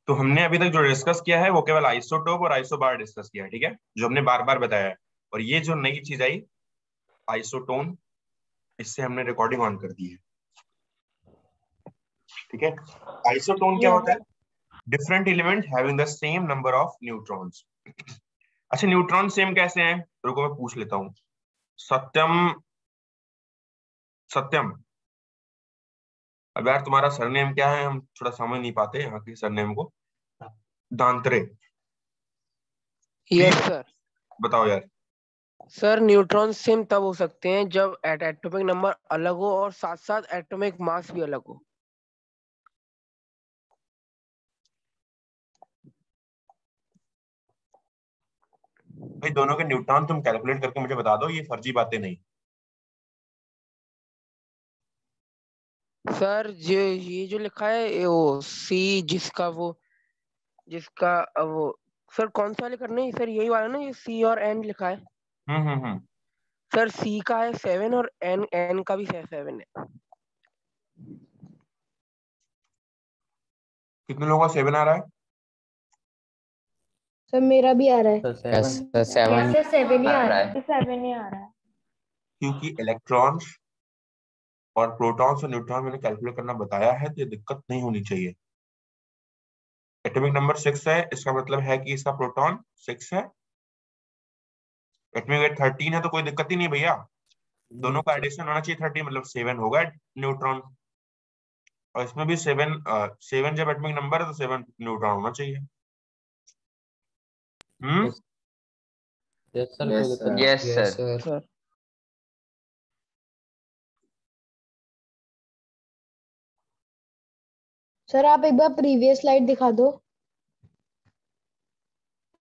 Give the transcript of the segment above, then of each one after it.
तो हमने अभी तक जो डिस्कस किया है वो केवल आइसोटोप और आइसोबार डिस्कस किया है, ठीक है, जो हमने बार बार बताया है। और ये जो नई चीज आई आइसोटोन, इससे हमने रिकॉर्डिंग ऑन कर दी है, ठीक है। आइसोटोन क्या होता है? Different element having the same number of neutrons. अच्छा, न्यूट्रॉन सेम कैसे हैं? रुको मैं पूछ लेता हूँ। सत्यम, सत्यम, अब यार तुम्हारा सरनेम क्या है? हम थोड़ा समझ नहीं पाते यहाँ के सरनेम को। दांतरे। Yes please sir. बताओ यार। सर न्यूट्रॉन सेम तब हो सकते हैं जब एटॉमिक नंबर अलग हो और साथ साथ एटॉमिक मास भी अलग हो। भाई दोनों के न्यूट्रॉन तुम कैलकुलेट करके मुझे बता दो, ये फर्जी बातें नहीं। सर ये जो लिखा है वो सी, जिसका वो सर कौन सा वाले करने हैं? सर यही वाला ना, ये सी और एन लिखा है। हम्म। सर सी का है 7 और एन एन का भी 7 है। कितने लोगों का 7 आ रहा है? सर मेरा भी आ रहा है। तो 7 सर 7 ही आ रहा है। 7 ही आ रहा है। क्योंकि इलेक्ट्रॉन्स और प्रोटॉन्स और न्यूट्रॉन मैंने कैलकुलेट करना बताया है, तो ये दिक्कत नहीं होनी चाहिए। एटॉमिक नंबर 6 है, इसका मतलब है कि इसका प्रोटॉन 6 है। एटॉमिक वेट 13 है, तो कोई दिक्कत ही नहीं भैया। दोनों का एडिशन होना चाहिए 30, मतलब 7 होगा न्यूट्रॉन। और इसमें भी 7 जब एटॉमिक नंबर है तो 7 न्यूट्रॉन होना चाहिए। हम्म। यस सर, कोई दिक्कत नहीं। Yes sir. सर सर आप एक बार प्रीवियस स्लाइड दिखा दो।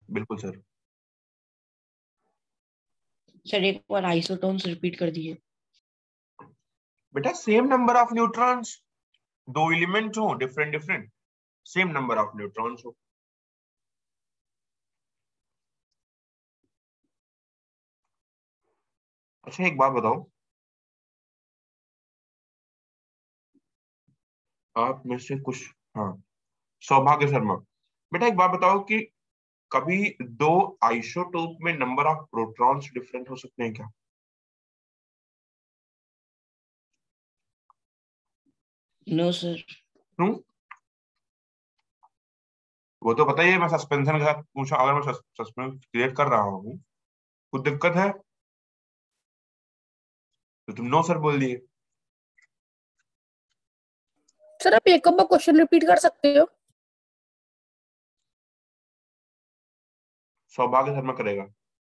बिल्कुल सर। सर एक बार आइसोटोन्स रिपीट कर दिए। बेटा सेम नंबर ऑफ न्यूट्रॉन्स, दो एलिमेंट हो different different, same number of neutrons हो। अच्छा एक बात बताओ, आप में से कुछ, हाँ, सौभाग्य शर्मा, बेटा एक बात बताओ कि कभी दो आइसोटोप में नंबर ऑफ प्रोटॉन्स डिफरेंट हो सकते हैं क्या? No sir. क्यों? वो तो बताइए, मैं सस्पेंशन के साथ पूछा, अगर मैं सस्पेंस क्रिएट कर रहा हूँ, कुछ दिक्कत है? तो तुम नो सर बोल दिए। सर आप एक बार क्वेश्चन रिपीट कर सकते हो? सौभाग्य शर्मा करेगा।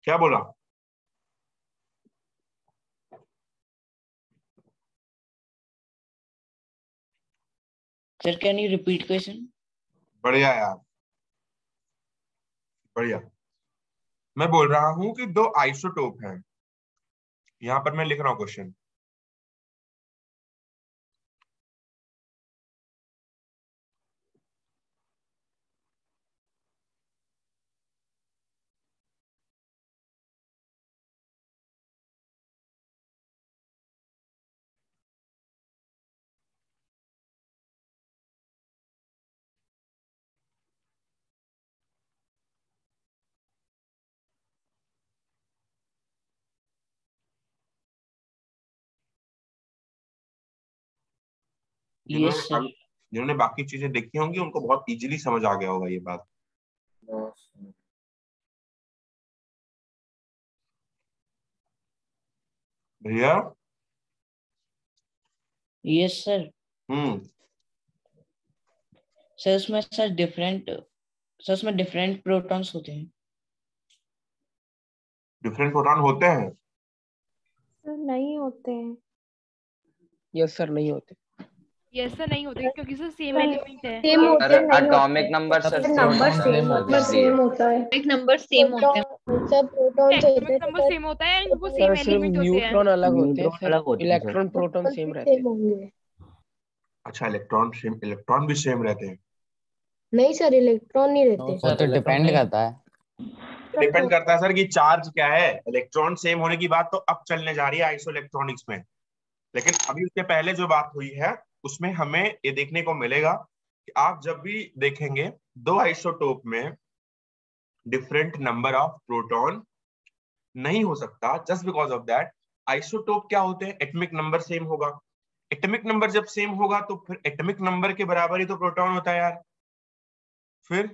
क्या बोला? Sir can you repeat question? बढ़िया यार, बढ़िया। मैं बोल रहा हूँ कि दो आइसोटोप हैं, यहाँ पर मैं लिख रहा हूँ क्वेश्चन। Yes sir. जिन्होंने बाकी चीजें देखी होंगी उनको बहुत इजीली समझ आ गया होगा ये बात। भैया। Yes sir. हम्म। सर उसमें डिफरेंट प्रोटॉन्स होते हैं। डिफरेंट प्रोटॉन होते हैं? सर नहीं होते हैं। यस सर नहीं होते। यस सर नहीं होते क्योंकि सर सेम एलिमेंट है। सेम होते हैं, नहीं एटॉमिक नंबर सर होते। सेम नंबर होता सेम है, नंबर इसलिए। सेम होता है। एक नंबर सेम होते हैं। सब प्रोटॉन्स होते एटॉमिक हैं नंबर तो सेम होता है एंड वो सर सेम सिर्फ एलिमेंट होते हैं। न्यूट्रॉन अलग होते हैं न्यूट्रॉन सर, अलग होते हैं सर। इलेक्ट्रॉन प्रोटॉन सेम रहते सेम हैं। होंगे। अच्छा, इलेक्ट्रॉन भी सेम रहते हैं? नहीं सर इलेक्ट्रॉन नहीं रहते। वो तो डिपेंड करता है। डिपेंड करता है सर कि चार्ज क्या है। इलेक्ट्रॉन सेम होने की बात तो अब चलने जा रही है आइसो इलेक्ट्रॉनिक्स में, लेकिन अभी उसके पहले जो बात हुई है उसमें हमें ये देखने को मिलेगा कि आप जब भी देखेंगे दो आइसोटोप में डिफरेंट नंबर ऑफ प्रोटॉन नहीं हो सकता, just because of that isotope क्या होते हैं, एटॉमिक नंबर सेम होगा। एटॉमिक नंबर जब सेम होगा तो फिर एटॉमिक नंबर के बराबर ही तो प्रोटॉन होता है यार। फिर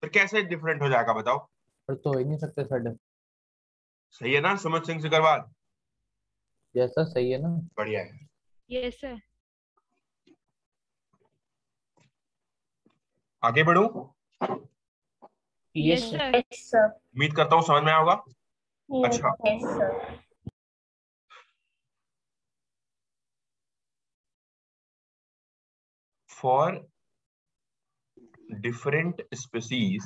कैसे डिफरेंट हो जाएगा बताओ? पर तो हो ही नहीं सकते सर। सही है ना सुमित सिंह सिकरवाल? जैसा सही है ना। बढ़िया है। Yes sir. आगे बढ़ू? Yes sir. उम्मीद करता हूँ समझ में आएगा। अच्छा, for different species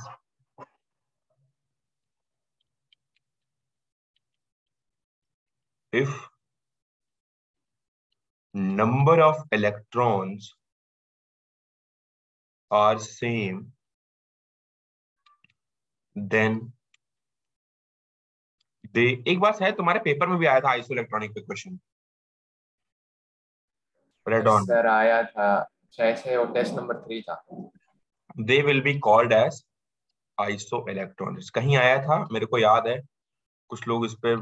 if number of electrons are same, then they, एक बात है तुम्हारे पेपर में भी आया था आइसो इलेक्ट्रॉनिक पे क्वेश्चन, रेड ऑन, सर आया था, शायद से वो टेस्ट नंबर 3 था। they will be called as iso electronics, कहीं आया था मेरे को याद है। कुछ लोग इस पे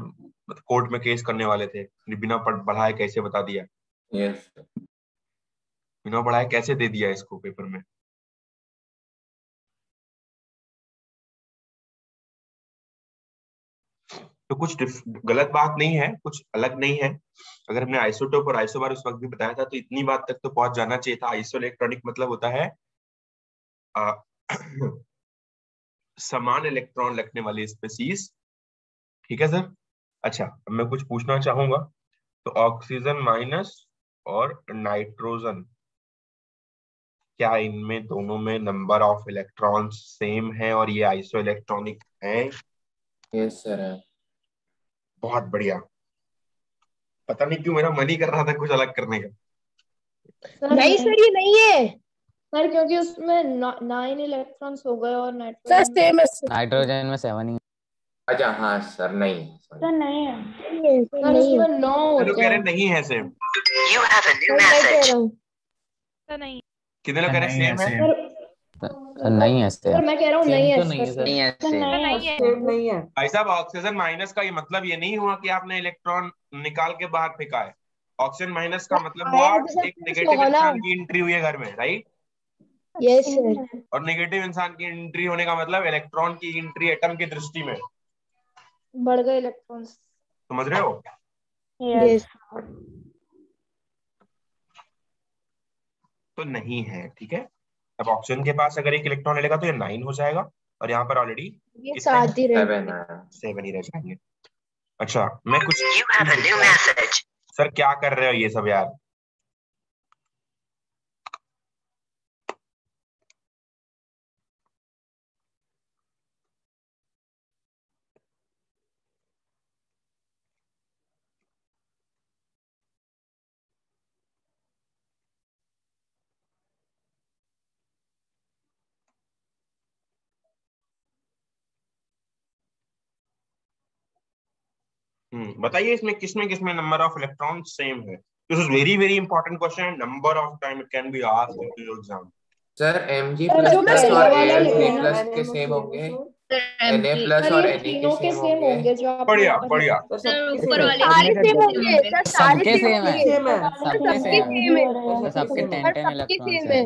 कोर्ट में केस करने वाले थे, बिना पढ़ाए कैसे बता दिया, यस बिना पढ़ाए कैसे दे दिया इसको पेपर में। तो कुछ गलत बात नहीं है, कुछ अलग नहीं है। अगर हमने आइसोटोप और आइसोबार उस वक्त भी बताया था तो इतनी बात तक तो पहुंच जाना चाहिए था। आइसो इलेक्ट्रॉनिक मतलब होता है आ, समान इलेक्ट्रॉन रखने वाली स्पीसीज। ठीक है सर? अच्छा, अब मैं कुछ पूछना चाहूंगा। तो ऑक्सीजन माइनस और नाइट्रोजन, क्या इनमें दोनों में नंबर ऑफ इलेक्ट्रॉन्स सेम है और ये आइसो इलेक्ट्रॉनिक है? यस सर है। बहुत बढ़िया। पता नहीं क्यों मेरा मन ही कर रहा था कुछ अलग करने का। नहीं सर ये नहीं है सर, क्योंकि उसमें 9 इलेक्ट्रॉन्स हो गए और नाइट्रोजन सेम है नाइट्रोजन में 7 ही। अच्छा हाँ सर, नहीं सर, नहीं है सर, उसमें 9 कितने लोग होते कह रहे हैं। नहीं है सेम? सर मैं कह रहा हूँ सर नहीं। कितने लोग कह रहे सेम है? सर, नहीं है सर मैं कह रहा हूँ नहीं है तो नहीं है सर। सर नहीं है। भाई साहब, ऑक्सीजन माइनस का ये मतलब ये नहीं हुआ कि आपने इलेक्ट्रॉन निकाल के बाहर फेंका है। ऑक्सीजन माइनस का मतलब हुआ आया तो सब एक प्लस नेगेटिव होगा ना। इंसान की एंट्री हुई है घर में, राइट? Yes sir. और नेगेटिव इंसान की एंट्री होने का मतलब इलेक्ट्रॉन की एंट्री एटम की दृष्टि में, बढ़ गए इलेक्ट्रॉन्स। समझ रहे हो? यस तो नहीं है, ठीक है। अब ऑक्सीजन के पास अगर एक इलेक्ट्रॉन लेगा तो ये 9 हो जाएगा, और यहाँ पर ऑलरेडी ये कितने 7 ही रह 7 है। 7 ही रह जाएंगे। अच्छा, मैं कुछ सर क्या कर रहे हो ये सब यार? बताइए इसमें किसमें नंबर ऑफ इलेक्ट्रॉन सेम है? This is very very important question, number of time it can be asked in your exam. Sir Mg sir, plus जो प्लस पहला और वाला Al3 लिखा है प्लस ना, के सेम होंगे, सर Na प्लस सर और ये Na के तीनों के सेम सेम होंगे। होंगे जो आप बढ़िया बढ़िया। सर ऊपर वाले सारे के सेम होंगे सर, सारे सबके सेम सेम है। होंगे सबके सबके सेम सेम है है। तो सबके 10 सर, 10 सबके इलेक्ट्रॉन्स सेम है। है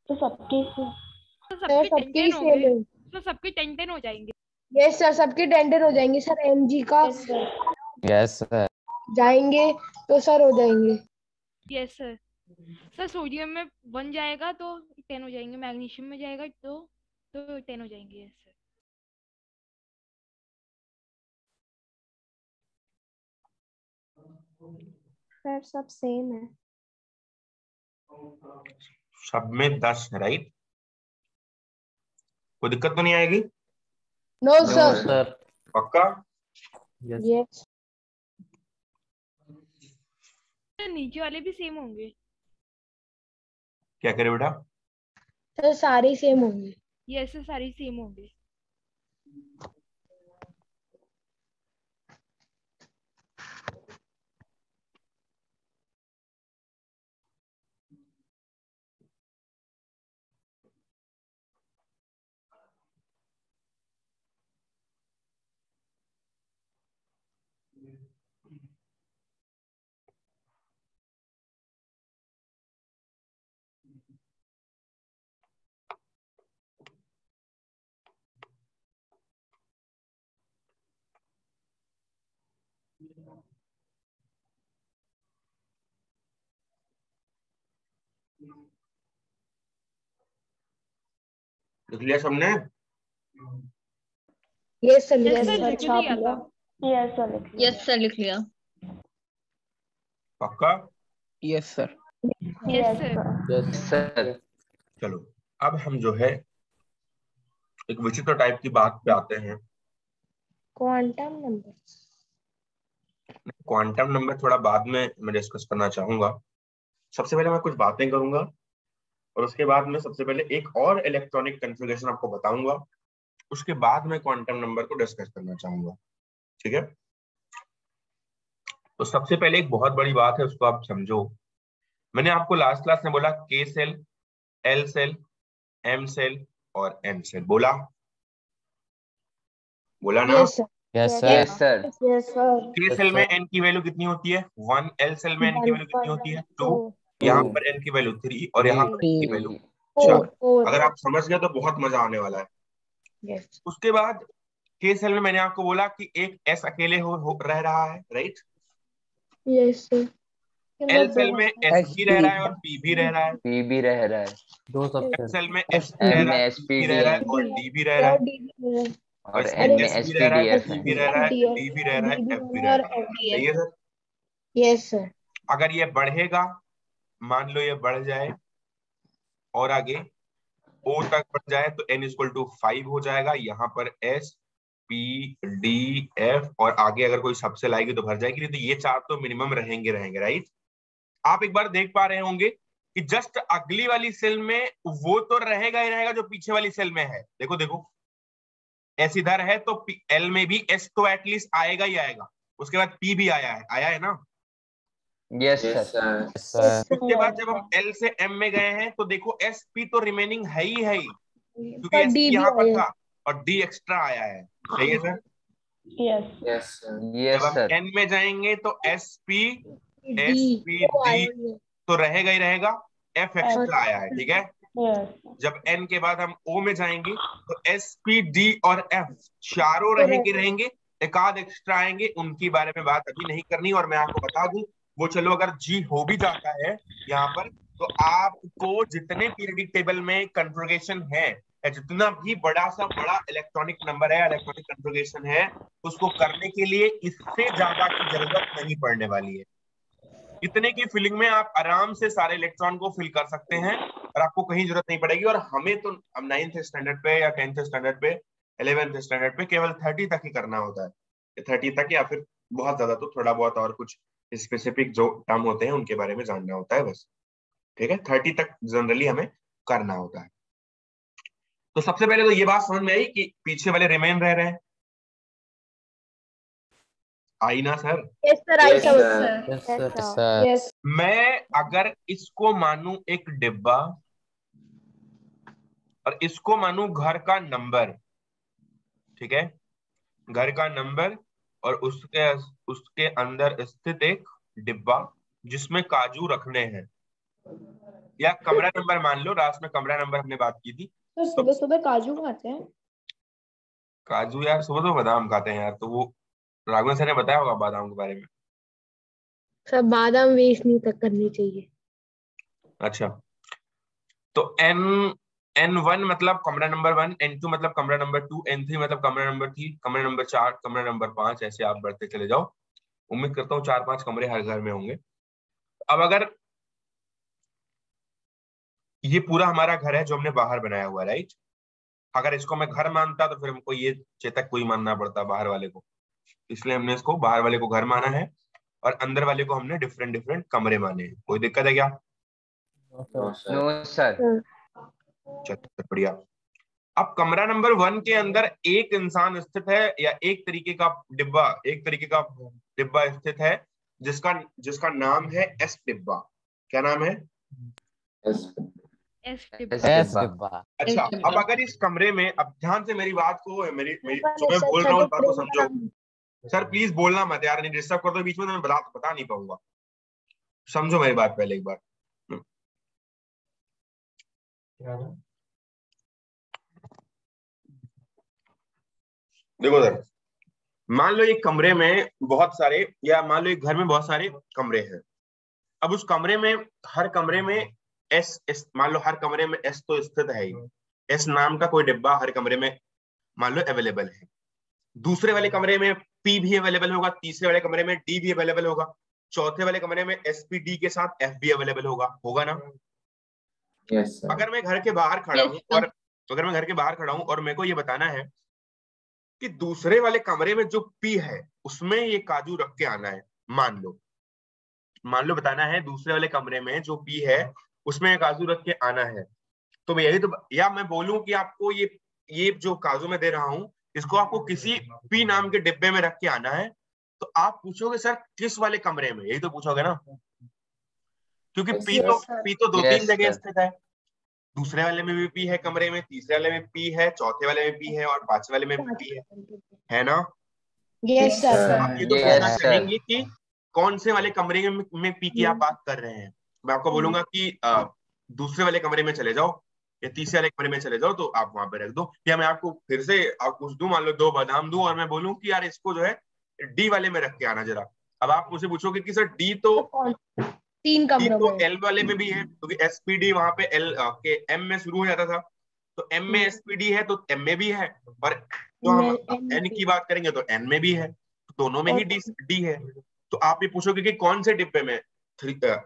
तो सबके तो सर, सबके सबके ही 10 हो सेम गए। है। तो सबके 10 हो जाएंगे। यस सर, सबके 10 हो जाएंगे सर। एमजी का यस सर। जाएंगे तो सर हो जाएंगे। Yes sir. सर सोडियम में 1 जाएगा तो 10 हो जाएंगे, मैग्नीशियम में जाएगा तो 10 हो जाएंगे। Yes sir. सर सब सेम है। सब में 10 है, राइट? कोई दिक्कत तो नहीं आएगी? No sir. सर पक्का? यस सर नीचे वाले भी सेम होंगे। क्या करे बेटा? सर, सारे सेम होंगे। यस सर, सारे सेम होंगे। लिख लिया सबने? Yes sir, Yes, yes sir, sir, लिख छाप लिया लिया। था। यस सर, लिख लिया। यस सर लिख लिया। पक्का? Yes sir. Yes, sir. Yes sir. चलो अब हम जो है एक विचित्र टाइप की बात पे आते हैं। Quantum number. क्वांटम नंबर थोड़ा बाद में मैं डिस्कस करना चाहूंगा। सबसे पहले मैं कुछ बातें करूंगा और उसके बाद में सबसे पहले एक और इलेक्ट्रॉनिक कन्फिगरेशन आपको बताऊंगा, उसके बाद मैं क्वांटम नंबर को डिस्कस करना चाहूंगा। ठीक है, तो सबसे पहले एक बहुत बड़ी बात है, उसको आप समझो। मैंने आपको लास्ट क्लास में बोला K shell, L shell, M shell और एन सेल। बोला ना? Yes sir, yes sir. Yes sir. Yes sir. K shell में एन की वैल्यू कितनी होती है 1, एल सेल में एन की वैल्यू कितनी होती है 2, यहाँ पर एन की वैल्यू 3 और यहाँ पर एन की वैल्यू 4। अगर आप समझ गए तो बहुत मजा आने वाला है। यस उसके बाद के सेल में मैंने आपको बोला कि एक एस अकेले रह रहा है, right? Yes sir. L shell में एस भी रह रहा है और पी भी रह रहा है। पी भी रह रहा है। दो सब एम सर। सेल में एस भी एम रह में रहा है, एस पी पी भी डी रह रहा है है और डी भी रह रहा है। और और इसमें एन में एस एस भी पी रह रहा डी है, एफ डी है। भी रह रहा है, डी भी रह रहा है, एफ भी रह रहा है। सही है सर? Yes sir. अगर ये बढ़ेगा, मान लो ये बढ़ जाए और आगे ओ तक बढ़ जाए तो n इक्वल टू 5 हो जाएगा। यहाँ पर एस पी डी एफ और आगे अगर कोई सबसे लाएगी तो भर जाएगी, नहीं तो ये चार तो मिनिमम रहेंगे राइट? आप एक बार देख पा रहे होंगे कि जस्ट अगली वाली सेल में वो तो रहेगा ही रहेगा जो पीछे वाली सेल में है। देखो देखो, एस इधर है तो एल में भी एस तो एटलीस्ट आएगा ही आएगा। उसके बाद पी भी आया है ना? Yes yes sir. सर। उसके बाद जब हम एल से एम में गए हैं तो देखो एस पी तो रिमेनिंग है ही, क्योंकि पर एस डी पी भी यहाँ पर आया। था और डी एक्स्ट्रा आया है। सही है सर? Yes yes sir. जब यस हम सर। एन में जाएंगे तो एस पी डी डी तो रहेगा ही रहेगा, एफ एक्स्ट्रा आया है। ठीक है, जब एन के बाद हम ओ में जाएंगे तो एस पी डी और एफ चारों रहेंगे, एक आध एक्स्ट्रा आएंगे, उनके बारे में बात अभी नहीं करनी। और मैं आपको बता दूं, वो चलो अगर जी हो भी जाता है यहाँ पर तो आपको जितने पीरियडिक टेबल में कन्फिगरेशन है या जितना भी बड़ा इलेक्ट्रॉनिक नंबर है, इलेक्ट्रॉनिक कन्फिगरेशन है, उसको करने के लिए इससे ज्यादा की जरूरत नहीं पड़ने वाली है। इतने की फिलिंग में आप आराम से सारे इलेक्ट्रॉन को फिल कर सकते हैं और आपको कहीं जरूरत नहीं पड़ेगी। और हमें तो अब 9th स्टैंडर्ड पे या 10th स्टैंडर्ड पे 11th स्टैंडर्ड पे केवल 30 तक ही करना होता है। 30 तक या फिर बहुत ज्यादा तो थोड़ा बहुत और कुछ स्पेसिफिक जो टर्म होते हैं उनके बारे में जानना होता है बस। ठीक है, 30 तक जनरली हमें करना होता है। तो सबसे पहले तो ये बात समझ में आई कि पीछे वाले रिमेन रह रहे हैं। आई ना सर? यस सर, आई yes sir. Sir. Yes sir. Sir. Yes मैं अगर इसको मानूं एक डिब्बा और इसको मानूं घर का नंबर, ठीक है, घर का नंबर और उसके अंदर स्थित एक डिब्बा जिसमें काजू रखने हैं, या कमरा नंबर मान लो, लास्ट में कमरा नंबर हमने बात की थी। सर, सुबह सुबह काजू खाते हैं? काजू यार सुबह तो बादाम खाते हैं यार, तो वो राघवन सर ने बताया होगा बादाम के बारे में। सर, बादाम वेस्ट नहीं तक करनी चाहिए। अच्छा, तो N1 मतलब कमरा नंबर 1, N2 मतलब कमरा नंबर 2, N3 मतलब कमरा नंबर 3, कमरा नंबर 4, कमरा नंबर 5, ऐसे आप बढ़ते चले जाओ। उम्मीद करता हूँ 4-5 कमरे हर घर में होंगे। अब अगर ये पूरा हमारा घर है जो हमने बाहर बनाया हुआ, राइट? अगर इसको मैं घर मानता तो फिर हमको ये चेतक को ही मानना पड़ता, बाहर वाले को। इसलिए हमने इसको बाहर वाले को घर माना है और अंदर वाले को हमने डिफरेंट कमरे माने हैं। कोई दिक्कत है क्या? No sir. चलो बढ़िया। अब कमरा नंबर 1 के अंदर एक इंसान स्थित है या एक तरीके का डिब्बा स्थित है जिसका नाम है एस डिब्बा। क्या नाम है? एस एस डिब्बा। अच्छा, अब अगर इस कमरे में, अब ध्यान से मेरी बात को, मेरी जो मैं बोल रहा हूँ बात को समझो। सर प्लीज बोलना मत यार, नहीं डिस्टर्ब कर दो बीच में तो मैं बता नहीं पाऊंगा। समझो मेरी बात पहले एक बार। देखो सर, मान लो एक कमरे में बहुत सारे, या मान लो एक घर में बहुत सारे कमरे हैं। अब उस कमरे में हर कमरे में एस मान लो हर कमरे में एस तो स्थित है ही, एस नाम का कोई डिब्बा हर कमरे में मान लो अवेलेबल है, दूसरे वाले कमरे में पी भी अवेलेबल होगा, तीसरे वाले कमरे में डी भी अवेलेबल होगा, चौथे वाले कमरे में एसपीडी के साथ एफ भी अवेलेबल होगा ना? Yes sir. अगर मैं घर के बाहर खड़ा हूँ और अगर मैं घर के बाहर खड़ा हूँ और मेरे को ये बताना है कि दूसरे वाले कमरे में जो पी है उसमें ये काजू रख के आना है, मान लो बताना है दूसरे वाले कमरे में जो पी है उसमें काजू रख के आना है, तो मैं यही तो, या मैं बोलूं कि आपको ये जो काजू मैं दे रहा हूं इसको आपको किसी पी नाम के डिब्बे में रख के आना है, तो आप पूछोगे सर किस वाले कमरे में, यही तो पूछोगे ना, क्योंकि पी तो दो तीन जगह स्थित है, दूसरे वाले में भी पी है कमरे में, तीसरे वाले में पी है, चौथे वाले में पी है और पांचवे वाले में भी पी है ना? Yes sir. आप ये तो पूछना चाहेंगे कि कौन से वाले कमरे में पी की आप बात कर रहे हैं, मैं आपको बोलूंगा कि दूसरे वाले कमरे में चले जाओ या तीसरे वाले कमरे में चले जाओ, तो आप वहां पे रख दो, या मैं आपको फिर से आप कुछ दूं, मान लो 2 बादाम दूं और मैं बोलूं कि यार इसको जो है डी वाले में रख के आना जरा, अब आप मुझे पूछोगे कि सर डी तो 3 कमरों में, एल वाले में भी है, क्योंकि एसपीडी वहां पे एल के एम में शुरू हो जाता था, तो एम में एसपीडी है तो एम में भी है, और तो हम एन की बात करेंगे तो एन में भी है, तो दोनों में ही डी है, तो आप ये पूछोगे कि कौन से डिब्बे में,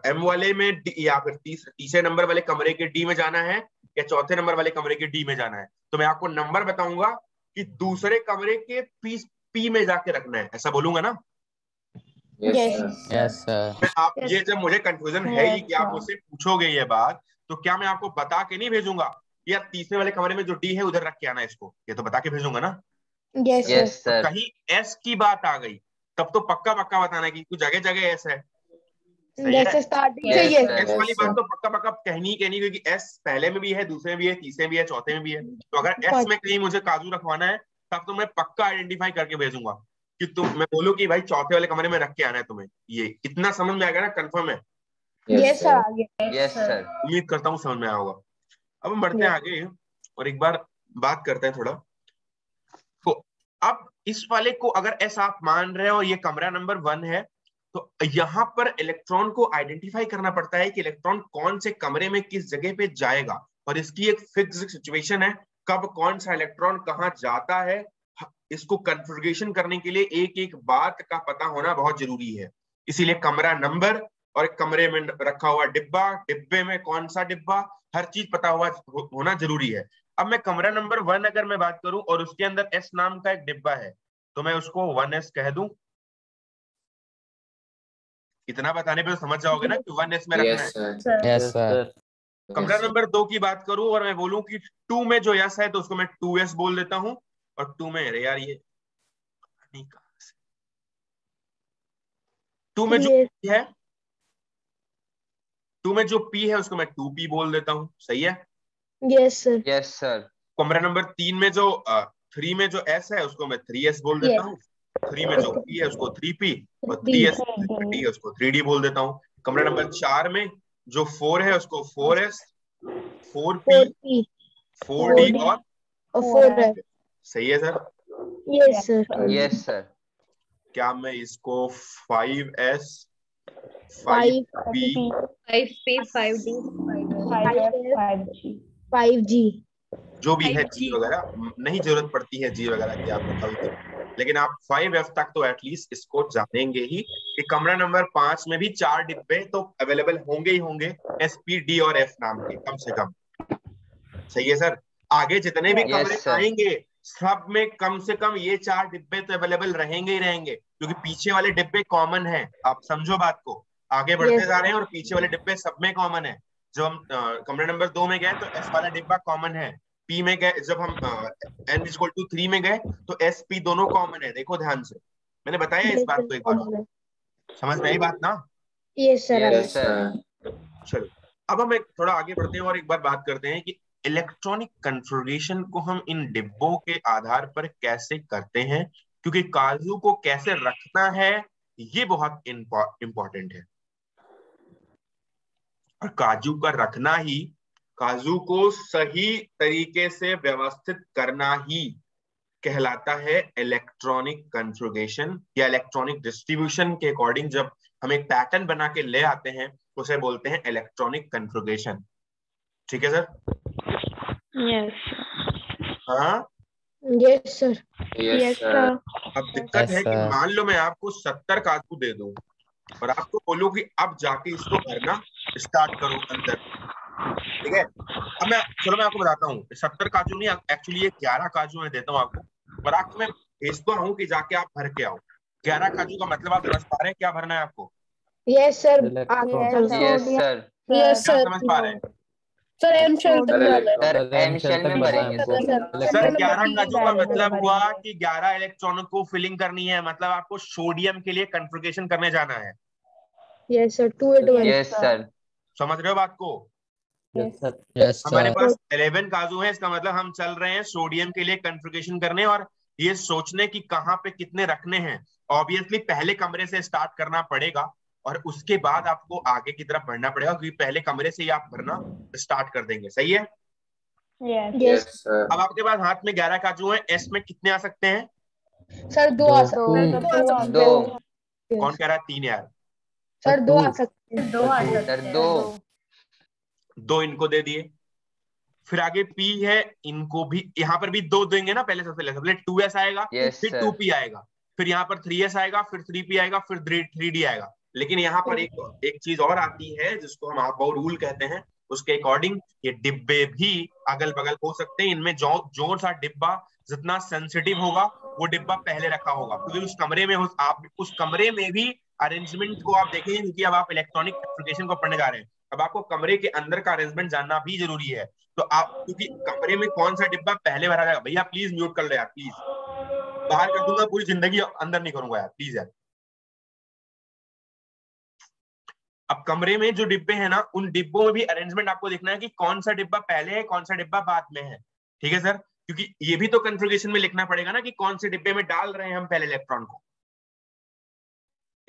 एम वाले में या फिर तीसरे नंबर वाले कमरे के डी में जाना है या चौथे नंबर वाले कमरे के डी में जाना है, तो मैं आपको नंबर बताऊंगा कि दूसरे कमरे के पी में जाके रखना है, ऐसा बोलूंगा ना? Yes sir. आप ये जब मुझे कंफ्यूजन है ही कि आप मुझसे पूछोगे ये बात, तो क्या मैं आपको बता के नहीं भेजूंगा या तीसरे वाले कमरे में जो डी है उधर रख के आना है इसको, ये तो बता के भेजूंगा ना? Yes sir. कहीं एस की बात आ गई तब तो पक्का बताना है कि कुछ जगह जगह एस है, स्टार्टिंग से ये एस वाली बात तो पक्का कहनी क्योंकि एस पहले में भी है, दूसरे में भी है, तीसरे में भी है, चौथे में भी है, तो अगर एस में कहीं मुझे काजू रखवाना है तब तो मैं पक्का आइडेंटिफाई करके भेजूंगा कि मैं बोलूं कि भाई चौथे वाले कमरे में रख के आना है तुम्हें, ये इतना समझ में आ गया ना? कंफर्म है? Yes sir. Yes sir. उम्मीद करता हूँ समझ में आया होगा। अब हम बढ़ते हैं आगे और एक बार बात करते हैं थोड़ा, तो अब इस वाले को अगर एस आप मान रहे हो, ये कमरा नंबर 1 है, तो यहाँ पर इलेक्ट्रॉन को आइडेंटिफाई करना पड़ता है कि इलेक्ट्रॉन कौन से कमरे में किस जगह पे जाएगा, और इसकी एक फिक्स्ड सिचुएशन है कब कौन सा इलेक्ट्रॉन कहाँ जाता है, इसको कॉन्फ़िगरेशन करने के लिए एक एक बात का पता होना बहुत जरूरी है, इसीलिए कमरा नंबर और एक कमरे में रखा हुआ डिब्बा, डिब्बे में कौन सा डिब्बा, हर चीज पता होना जरूरी है। अब मैं कमरा नंबर 1 अगर मैं बात करूं और उसके अंदर एस नाम का एक डिब्बा है, तो मैं उसको 1s कह दूं, इतना बताने पे तो समझ जाओगे ना कि 1s में रखना है। Yes sir. कमरा नंबर 2 की बात करूं और मैं बोलूं कि 2 में जो यस है तो उसको मैं 2s बोल देता हूं, और 2 में, अरे यार ये 2 में जो P है, 2 में जो P है उसको मैं 2p बोल देता हूं, सही है? Yes sir. Yes sir. कमरा नंबर 3 में जो 3 में जो s है उसको मैं 3s बोल देता हूँ, 3 में जो p है उसको 3p और 3s d है उसको 3d बोल देता हूँ। कमरा नंबर 4 में जो 4 है उसको 4s, 4p, 4d और 4s। सही है sir? Yes sir. Yes sir. क्या मैं इसको 5s, 5p, 5g जो भी है जी वगैरह, नहीं जरूरत पड़ती है जी वगैरह की आपको कभी, लेकिन आप 5f तक तो एटलीस्ट इसको जानेंगे ही कि कमरा नंबर 5 में भी 4 डिब्बे तो अवेलेबल होंगे ही होंगे, SP, D और F नाम के कम से कम, सही है सर? आगे जितने भी कमरे आएंगे सब में कम से कम ये 4 डिब्बे तो अवेलेबल रहेंगे ही रहेंगे, क्योंकि पीछे वाले डिब्बे कॉमन है, आप समझो बात को, आगे बढ़ते जा रहे हैं और पीछे वाले डिब्बे सब में कॉमन है। जब हम कमरे नंबर 2 में गए तो S वाला डिब्बा कॉमन है, P में गए, जब हम n=3 में गए तो SP दोनों कॉमन है, देखो ध्यान से, मैंने बताया इस बात को एक बार, समझ में आई बात ना? Yes sir. चलो अब हम एक थोड़ा आगे बढ़ते हैं और एक बार बात करते हैं कि इलेक्ट्रॉनिक कॉन्फ़िगरेशन को हम इन डिब्बों के आधार पर कैसे करते हैं, क्योंकि काजू को कैसे रखना है ये बहुत इंपॉर्टेंट है, और काजू का रखना ही, काजू को सही तरीके से व्यवस्थित करना ही कहलाता है इलेक्ट्रॉनिक कॉन्फ़िगरेशन, या इलेक्ट्रॉनिक डिस्ट्रीब्यूशन के अकॉर्डिंग जब हम एक पैटर्न बना के ले आते हैं उसे बोलते हैं इलेक्ट्रॉनिक कॉन्फ़िगरेशन। ठीक है सर? यस हाँ यस सर। Yes, sir. अब दिक्कत Yes, है कि sir. मान लो मैं आपको 70 काजू दे दूं और आपको बोलूं कि अब जाके इसको भरना स्टार्ट करो अंदर, ठीक है। अब मैं आपको बताता हूँ 70 काजू नहीं, एक्चुअली ये 11 काजू मैं देता हूँ आपको, और आपको मैं भेजता हूँ कि जाके आप भर के आओ। 11 काजू का मतलब आप समझ पा रहे हैं क्या भरना है आपको? Yes sir. Yes, sir. Yes क्या सर। समझ पा रहे हैं? सर एम शेल तक डालना है। Sir, M shell में भरेंगे सर. सर 11 काजू का मतलब हुआ कि 11 इलेक्ट्रॉनों को फिलिंग करनी है, मतलब आपको सोडियम के लिए कन्फिग्रेशन करने जाना है। Yes sir 2 8 1। Yes, sir. समझ रहे हो बात को? Yes, हमारे sir. पास 11 काजू है, इसका मतलब हम चल रहे हैं सोडियम के लिए कन्फिग्रेशन करने और ये सोचने की कहाँ पे कितने रखने हैं। ऑब्वियसली पहले कमरे से स्टार्ट करना पड़ेगा और उसके बाद आपको आगे की तरफ बढ़ना पड़ेगा, क्योंकि पहले कमरे से ही आप भरना स्टार्ट कर देंगे। सही है? Yes sir. अब आपके पास हाथ में 11 काजू है, एस में कितने आ सकते हैं? सर 2 आ सकते हैं। 2. कौन कह रहा है 3 यार? सर 2 आ सकते हैं। Sir, 2. 2 इनको दे दिए। फिर आगे P है, इनको भी यहाँ पर भी 2 देंगे ना, पहले सबसे पहले 2s आएगा, Yes, फिर sir. 2p आएगा, फिर यहाँ पर 3s आएगा, फिर 3p आएगा, फिर 3d आएगा। लेकिन यहाँ पर एक चीज और आती है जिसको हम आप रूल कहते हैं, उसके अकॉर्डिंग ये डिब्बे भी अगल बगल हो सकते हैं। इनमें जो सा डिब्बा जितना सेंसिटिव होगा वो डिब्बा पहले रखा होगा, क्योंकि उस कमरे में आप उस कमरे में भी अरेंजमेंट को आप देखेंगे, क्योंकि अब आप इलेक्ट्रॉनिक एप्लीकेशन को पढ़ने जा रहे हैं। अब आपको कमरे के अंदर का अरेंजमेंट जानना भी जरूरी है। तो आप, क्योंकि कमरे में कौन सा डिब्बा पहले भरा जाएगा, भैया प्लीज म्यूट कर लो यार, प्लीज बाहर कर दूंगा, पूरी जिंदगी अंदर नहीं करूंगा यार, प्लीज यार। अब कमरे में जो डिब्बे हैं ना, उन डिब्बों में भी अरेंजमेंट आपको देखना है कि कौन सा डिब्बा पहले है, कौन सा डिब्बा बाद में है। ठीक है सर? क्योंकि ये भी तो कन्फिग्रेशन में लिखना पड़ेगा ना कि कौन से डिब्बे में डाल रहे हैं हम पहले इलेक्ट्रॉन को।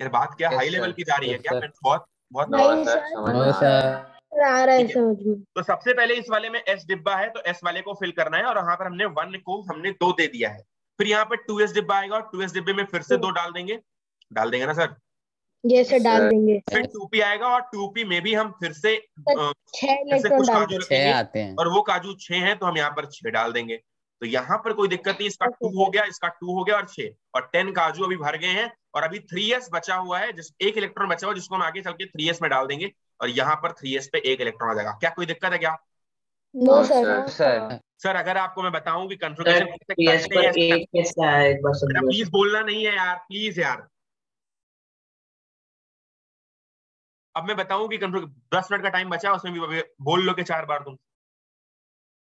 यार बात क्या Yes, हाई sir. लेवल की जा रही है Yes, क्या? sir. मैं बहुत बहुत No, sir. समझ में No, आ रहा है. sir. आ रहा है ठीक है। समझ में। तो सबसे पहले इस वाले में एस डिब्बा है, तो एस वाले को फिल करना है, और यहाँ पर हमने 1 को हमने 2 दे दिया है। फिर यहाँ पर 2s डिब्बा आएगा और 2s डिब्बे में फिर से 2 डाल देंगे ना सर? ये सर डाल देंगे। फिर 2p आएगा और 2p में भी हम फिर से 6 फिर से इलेक्ट्रॉन कुछ डाल काजू 6 रखेंगे, आते हैं. और वो काजू 6 हैं तो हम यहाँ पर 6 डाल देंगे। तो यहाँ पर कोई दिक्कत नहीं, इसका 2 हो गया, इसका 2 हो गया और 6 और 10 काजू अभी भर गए हैं। और अभी 3s बचा हुआ है, जिस एक इलेक्ट्रॉन बचा हुआ है जिसको हम आगे चल के 3s में डाल देंगे, और यहाँ पर 3s पे एक इलेक्ट्रॉन आ जाएगा। क्या कोई दिक्कत है क्या? No No, sir. sir. Sir. Sir अगर आपको मैं बताऊं कि कन्फिग्रेशन कैसे PS करते पर हैं, एक कैसा है एक बार बेटा समझो। प्लीज बोलना नहीं है यार, प्लीज यार। अब मैं बताऊं कि 10 मिनट का टाइम बचा, उसमें भी बोल लो कि 4 बार तुम।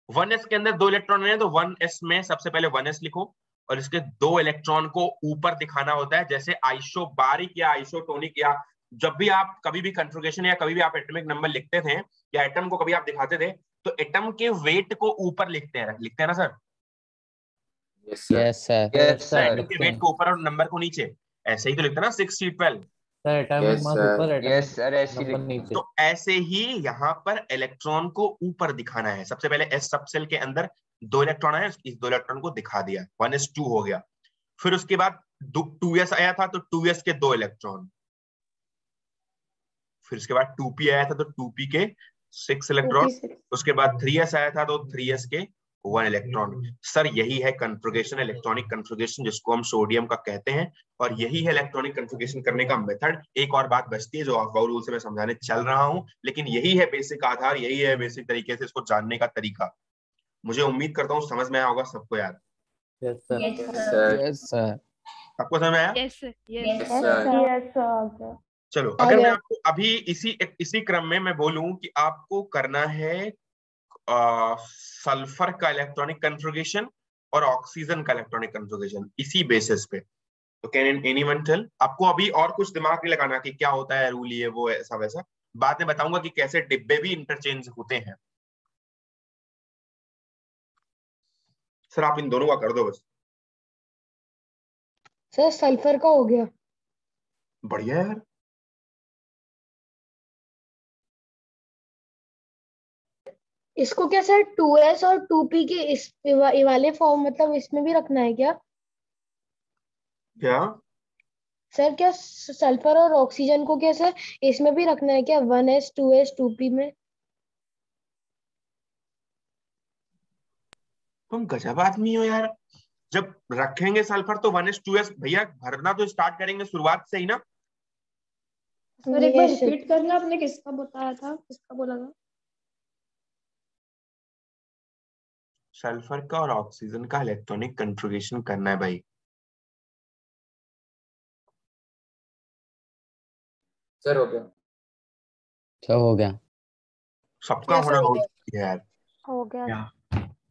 1s के अंदर 2 इलेक्ट्रॉन है, तो 1s में सबसे पहले 1s लिखो, और इसके 2 इलेक्ट्रॉन को ऊपर दिखाना होता है, जैसे आइसोबारिक या आइसोटोनिक, या जब भी आप कभी भी कन्फिग्रेशन या कभी भी आप एटॉमिक नंबर लिखते थे या एटम को कभी आप दिखाते थे, तो एटम के वेट को ऊपर लिखते हैं ना sir? Yes, sir. Yes, sir. Yes, sir. Atom के वेट को ऊपर और नंबर को नीचे, ऐसे ही तो लिखते हैं ना 6 C 12। Yes, sir. Yes, sir. ऐसी लिखते तो ऐसे ही यहाँ पर इलेक्ट्रॉन को ऊपर दिखाना है। सबसे पहले एस सबसेल के अंदर 2 इलेक्ट्रॉन है, इस 2 इलेक्ट्रॉन को दिखा दिया, 1s2 हो गया। फिर उसके बाद 2s आया था, तो 2s के 2 इलेक्ट्रॉन। फिर उसके बाद 2p आया था, तो 2p के 6 इलेक्ट्रॉन। उसके बाद 3s आया था, तो 3s के 1 इलेक्ट्रॉन। सर यही है कन्फिग्रेशन, इलेक्ट्रॉनिक कन्फिग्रेशन, जिसको हम सोडियम का कहते हैं, और यही है इलेक्ट्रॉनिक कन्फिग्रेशन करने का मेथड। एक और बात बचती है जो ऑफ रूल से मैं समझाने चल रहा हूं, लेकिन यही है बेसिक आधार, यही है बेसिक तरीके से इसको जानने का तरीका। मुझे उम्मीद करता हूँ समझ में आया होगा सबको यार। Yes, sir. Sir. Yes, sir. सबको समझ में आया? Yes sir Yes, sir. चलो, अगर मैं आपको अभी इसी क्रम में मैं बोलूं कि आपको करना है सल्फर का इलेक्ट्रॉनिक कन्फिग्रेशन और ऑक्सीजन का इलेक्ट्रॉनिक कन्फिग्रेशन, इसी बेसिस पे, तो कैन एनीवन टेल? आपको अभी और कुछ दिमाग नहीं लगाना कि क्या होता है रूल, ये वो ऐसा वैसा। बाद में बताऊंगा कि कैसे डिब्बे भी इंटरचेंज होते हैं। सर आप इन दोनों का कर दो बस। सर सल्फर का हो गया। बढ़िया यार। इसको क्या सर 2s और 2p के इस वाले फॉर्म मतलब इसमें भी रखना है क्या? क्या सर क्या सल्फर और ऑक्सीजन को क्या सर इसमें भी रखना है क्या 1s 2s 2p में? तुम गजब आदमी हो यार। जब रखेंगे सल्फर तो 1s2s भैया भरना तो स्टार्ट करेंगे शुरुआत से ही ना। सर एक बार रिपीट करना, आपने किसका बताया था, किसका बोला था? सल्फर का और ऑक्सीजन का इलेक्ट्रॉनिक कन्फिगरेशन करना है भाई। सर हो गया। सब हो गया। सबका होना हो गया यार। हो गया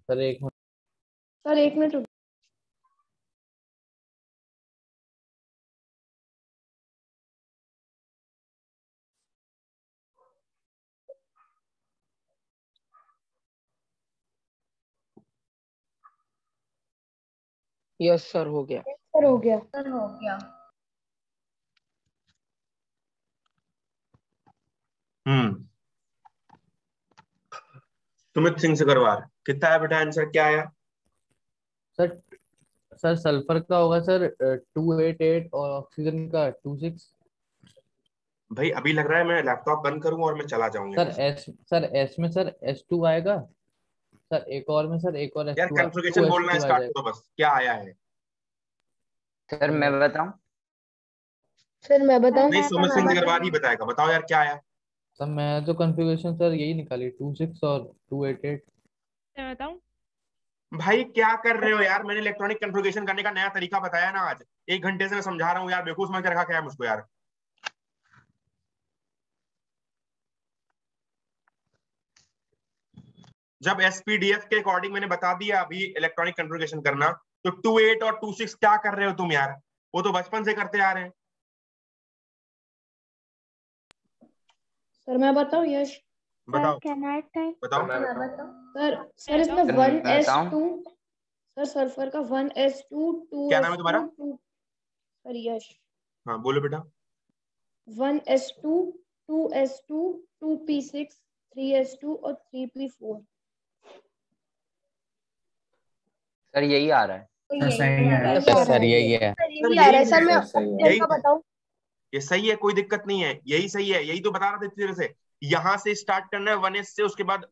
सर एक मिनट। सर एक मिनट रुको। यस सर हो गया। सर हो गया। सर हो गया। सुमित सिंह सिकरवार, कितना है बेटा आंसर, क्या आया? सर सर सल्फर का होगा सर 288 और ऑक्सीजन का 26। भाई अभी लग रहा है मैं लैपटॉप बंद करूं और मैं चला जाऊंगा। सर एस में सर S2 आएगा। सर एक और में सर एक और यार S2 कन्फिगरेशन बोलना आ स्टार्ट जाएगा। करो बस, क्या आया है? सर मैं बताऊं? सर मैं बताऊं? नहीं, सुमित सिंह सिकरवार ही बताएगा, बताओ यार क्या आया। सर मैं तो कॉन्फ़िगरेशन सर यही निकाली 26 और 288। मैं बताऊं? भाई क्या कर रहे हो यार, मैंने इलेक्ट्रॉनिक कन्फिगरेशन करने का नया तरीका बताया ना आज, 1 घंटे से मैं समझा रहा हूँ यार, बेवकूफ समझ के रखा क्या है मुझको यार। जब एसपीडीएफ के अकॉर्डिंग मैंने बता दिया अभी इलेक्ट्रॉनिक कन्फिगरेशन करना, तो 28 और 26 क्या कर रहे हो तुम यार, वो तो बचपन से करते आ रहे हैं। सर मैं बताऊं यश? बताओ कैन आई टाइम? बताओ। सर इसमें मैं 1s2, सर सल्फर का 1s2 क्या नाम है तुम्हारा? 2s2 सर यश। हाँ बोलो बेटा। 1s2 2s2 2p6 3s2 और 3p4। सर यही आ रहा है। सर यही है। यही आ रहा है सर। मैं यही बताऊं? ये सही है, कोई दिक्कत नहीं है, यही सही है, यही तो बता रहा था इतनी देर से। यहाँ से स्टार्ट करना है 1s से, उसके बाद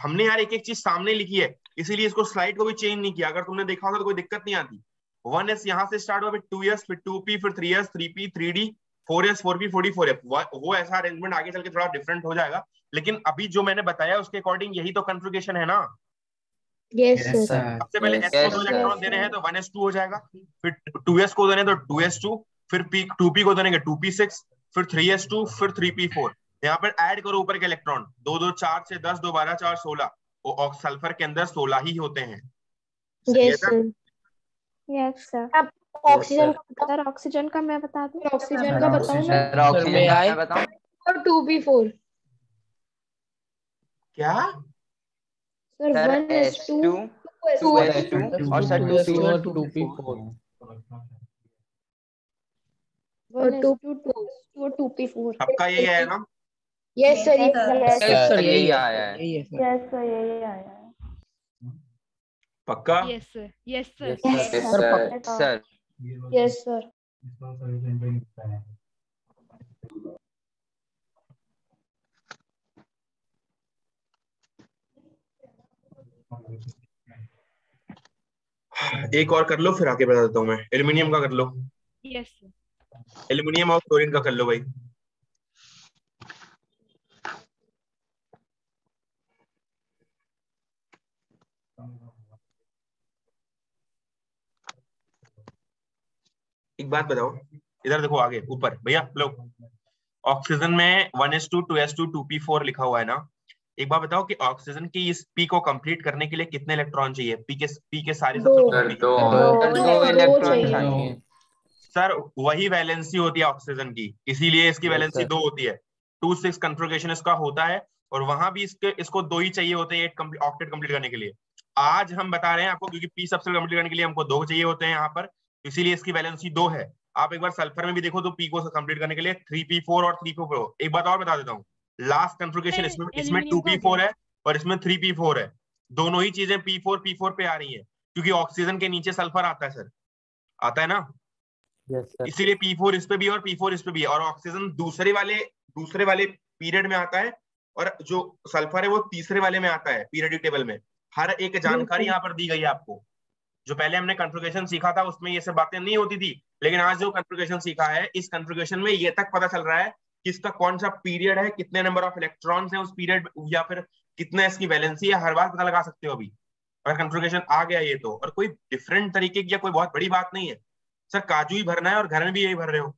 हमने यार एक एक चीज सामने लिखी है, इसीलिए इसको स्लाइड को भी चेंज नहीं किया। अगर तुमने देखा होगा तो कोई दिक्कत नहीं आती। 1s यहाँ से स्टार्ट हुआ, फिर 2s, फिर 2p, फिर 3s, 3p, 3d, 4s, 4p, 4d, 4f। वो ऐसा अरेंजमेंट आगे चल के थोड़ा डिफरेंट हो जाएगा, लेकिन अभी जो मैंने बताया उसके अकॉर्डिंग यही तो कन्फिगरेशन है ना। Yes sir. सबसे पहले s को 2 इलेक्ट्रॉन देने हैं तो 1s2 हो जाएगा, फिर 2s को देने तो 2s2, फिर 2p को देने 2p6, फिर 3s2, फिर 3p4। यहाँ पर ऐड करो ऊपर के इलेक्ट्रॉन, 2 2 4 से 10, 2 12 4 16। और सल्फर के अंदर 16 ही होते हैं। Yes sir. Yes sir. अब ऑक्सीजन का, सर ऑक्सीजन का मैं बता दूं? ऑक्सीजन का बताऊं मैं? सर ऑक्सीजन का मैं बताऊं? और 2p4 क्या? सर 1s2 2s2 और सर 2p4 और 2p4 1s2 2p4। सबका यही है ना? Yes sir. सर यही आया है। यस सर यही आया है। पक्का? Yes sir, yes sir. Sir yes sir. एक और कर लो फिर आगे बता देता हूँ मैं। एल्यूमिनियम का कर लो। Yes sir. एल्यूमिनियम और क्लोरीन का कर लो भाई। एक बात बताओ, इधर देखो आगे ऊपर भैया लो। ऑक्सीजन में 1s2 2s2 2p4 लिखा हुआ है ना। एक बात बताओ कि ऑक्सीजन की इस पी को कंप्लीट करने के लिए कितने इलेक्ट्रॉन चाहिए? पी के सारे सब दो इलेक्ट्रॉन चाहिए। सर वही वैलेंसी होती है ऑक्सीजन की, इसीलिए इसकी वैलेंसी 2 होती है। 2 6 कन्फिगरेशन इसका होता है, और वहां भी इसको 2 ही चाहिए होते हैं ऑक्टेट कंप्लीट करने के लिए। आज हम बता रहे हैं आपको क्योंकि पी सबसे कंप्लीट करने के लिए हमको 2 चाहिए होते हैं यहाँ पर, इसीलिए इसकी वैलेंसी 2 है। आप एक बार सल्फर में भी देखो तो पी को कंप्लीट करने के लिए 3p4 और 3p4। एक बात और बता देता हूँ, लास्ट कन्फिगरेशन इसमें 2p4 है और इसमें 3p4 है। दोनों ही चीजें p4 पे आ रही है, क्योंकि ऑक्सीजन के नीचे सल्फर आता है सर, आता है ना। इसीलिए P4 इस पे भी और P4 इस पे भी है, और ऑक्सीजन दूसरे वाले पीरियड में आता है, और जो सल्फर है वो तीसरे वाले में आता है पीरियडिक टेबल में। हर एक जानकारी यहाँ पर दी गई है आपको। जो पहले हमने कॉन्फ़िगरेशन सीखा था उसमें ये सब बातें नहीं होती थी, लेकिन आज जो कॉन्फ़िगरेशन सीखा है इस कॉन्फ़िगरेशन में ये तक पता चल रहा है कि इसका कौन सा पीरियड है, कितने नंबर ऑफ इलेक्ट्रॉन्स हैं उस पीरियड, या फिर कितना इसकी वैलेंसी है, हर बार पता लगा सकते हो अभी अगर कॉन्फ़िगरेशन आ गया ये तो। और कोई डिफरेंट तरीके की या कोई बहुत बड़ी बात नहीं है सर, काजू ही भरना है और घर में भी यही भर रहे हो।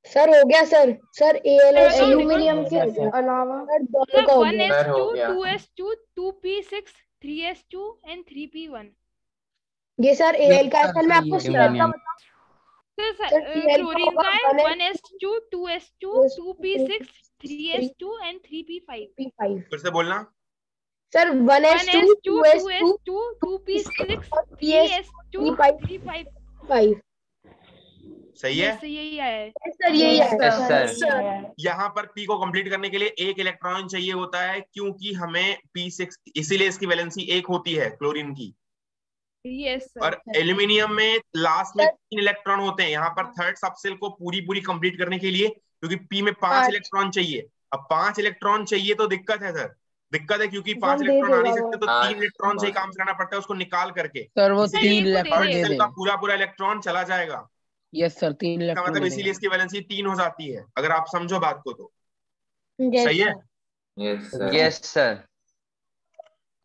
सर हो गया sir. Sir L sir, aluminium के अलावा सर दोनों का हो गया। 1s2 हो गया। 2s2 2p6 3s2 and 3p1 ये सर एल का असल में आपको ये स्टेप का aluminum। Sir sir Cl chlorine का है होगा 1s2 2s2 2p6 3s2 and 3p5। P5 फिर से बोलना। Sir 1s2 1s2 2s2 2s2 2p6 और 3s2 3p5 3p5। सही है? यस यही आया है। सर यही है Yes, sir. यहाँ पर P को कंप्लीट करने के लिए एक इलेक्ट्रॉन चाहिए होता है, क्योंकि हमें P6, इसीलिए इसकी वैलेंसी 1 होती है क्लोरीन की। Yes sir. और एल्यूमिनियम में लास्ट में 3 इलेक्ट्रॉन होते हैं। यहाँ पर थर्ड सबसेल को पूरी कंप्लीट करने के लिए, क्योंकि P में 5 इलेक्ट्रॉन चाहिए। अब 5 इलेक्ट्रॉन चाहिए तो दिक्कत है सर, दिक्कत है क्योंकि 5 इलेक्ट्रॉन आ नहीं सकते, तो 3 इलेक्ट्रॉन से ही काम चलाना पड़ता है उसको निकाल करके। सर वो इसीलिए 3 इलेक्ट्रॉन थर्ड दे सेल दें। का पूरा इलेक्ट्रॉन चला जाएगा। यस सर 3 इसका इलेक्ट्रॉन मतलब दे इसीलिए देंगे। इसकी वैलेंसी 3 हो जाती है, अगर आप समझो बात को तो। Yes, सही है? Yes, sir. Yes, sir.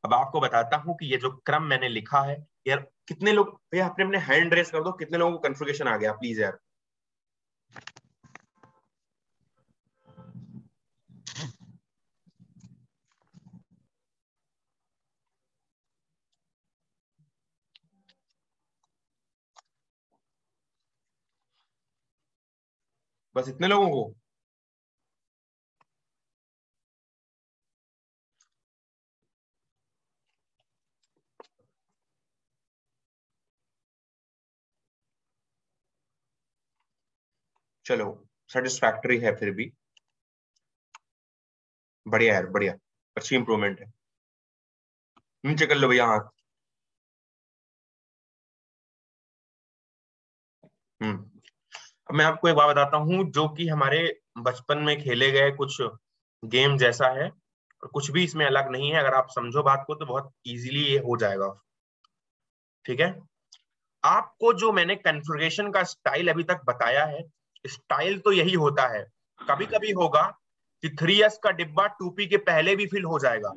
अब आपको बताता हूँ कि ये जो क्रम मैंने लिखा है यार, कितने लोग भैया अपने अपने हैंड रेस कर दो, कितने लोगों को कन्फिगरेशन आ गया प्लीज यार। बस इतने लोगों को? चलो सेटिस्फैक्टरी है, फिर भी बढ़िया यार, बढ़िया, अच्छी इंप्रूवमेंट है। नीचे कर लो भैया हाथ। अब मैं आपको एक बात बताता हूँ जो कि हमारे बचपन में खेले गए कुछ गेम जैसा है, और कुछ भी इसमें अलग नहीं है। अगर आप समझो बात को तो बहुत इजीली ये हो जाएगा। ठीक है, आपको जो मैंने कॉन्फ़िगरेशन का स्टाइल अभी तक बताया है, स्टाइल तो यही होता है। कभी कभी होगा कि 3s का डिब्बा 2p के पहले भी फिल हो जाएगा,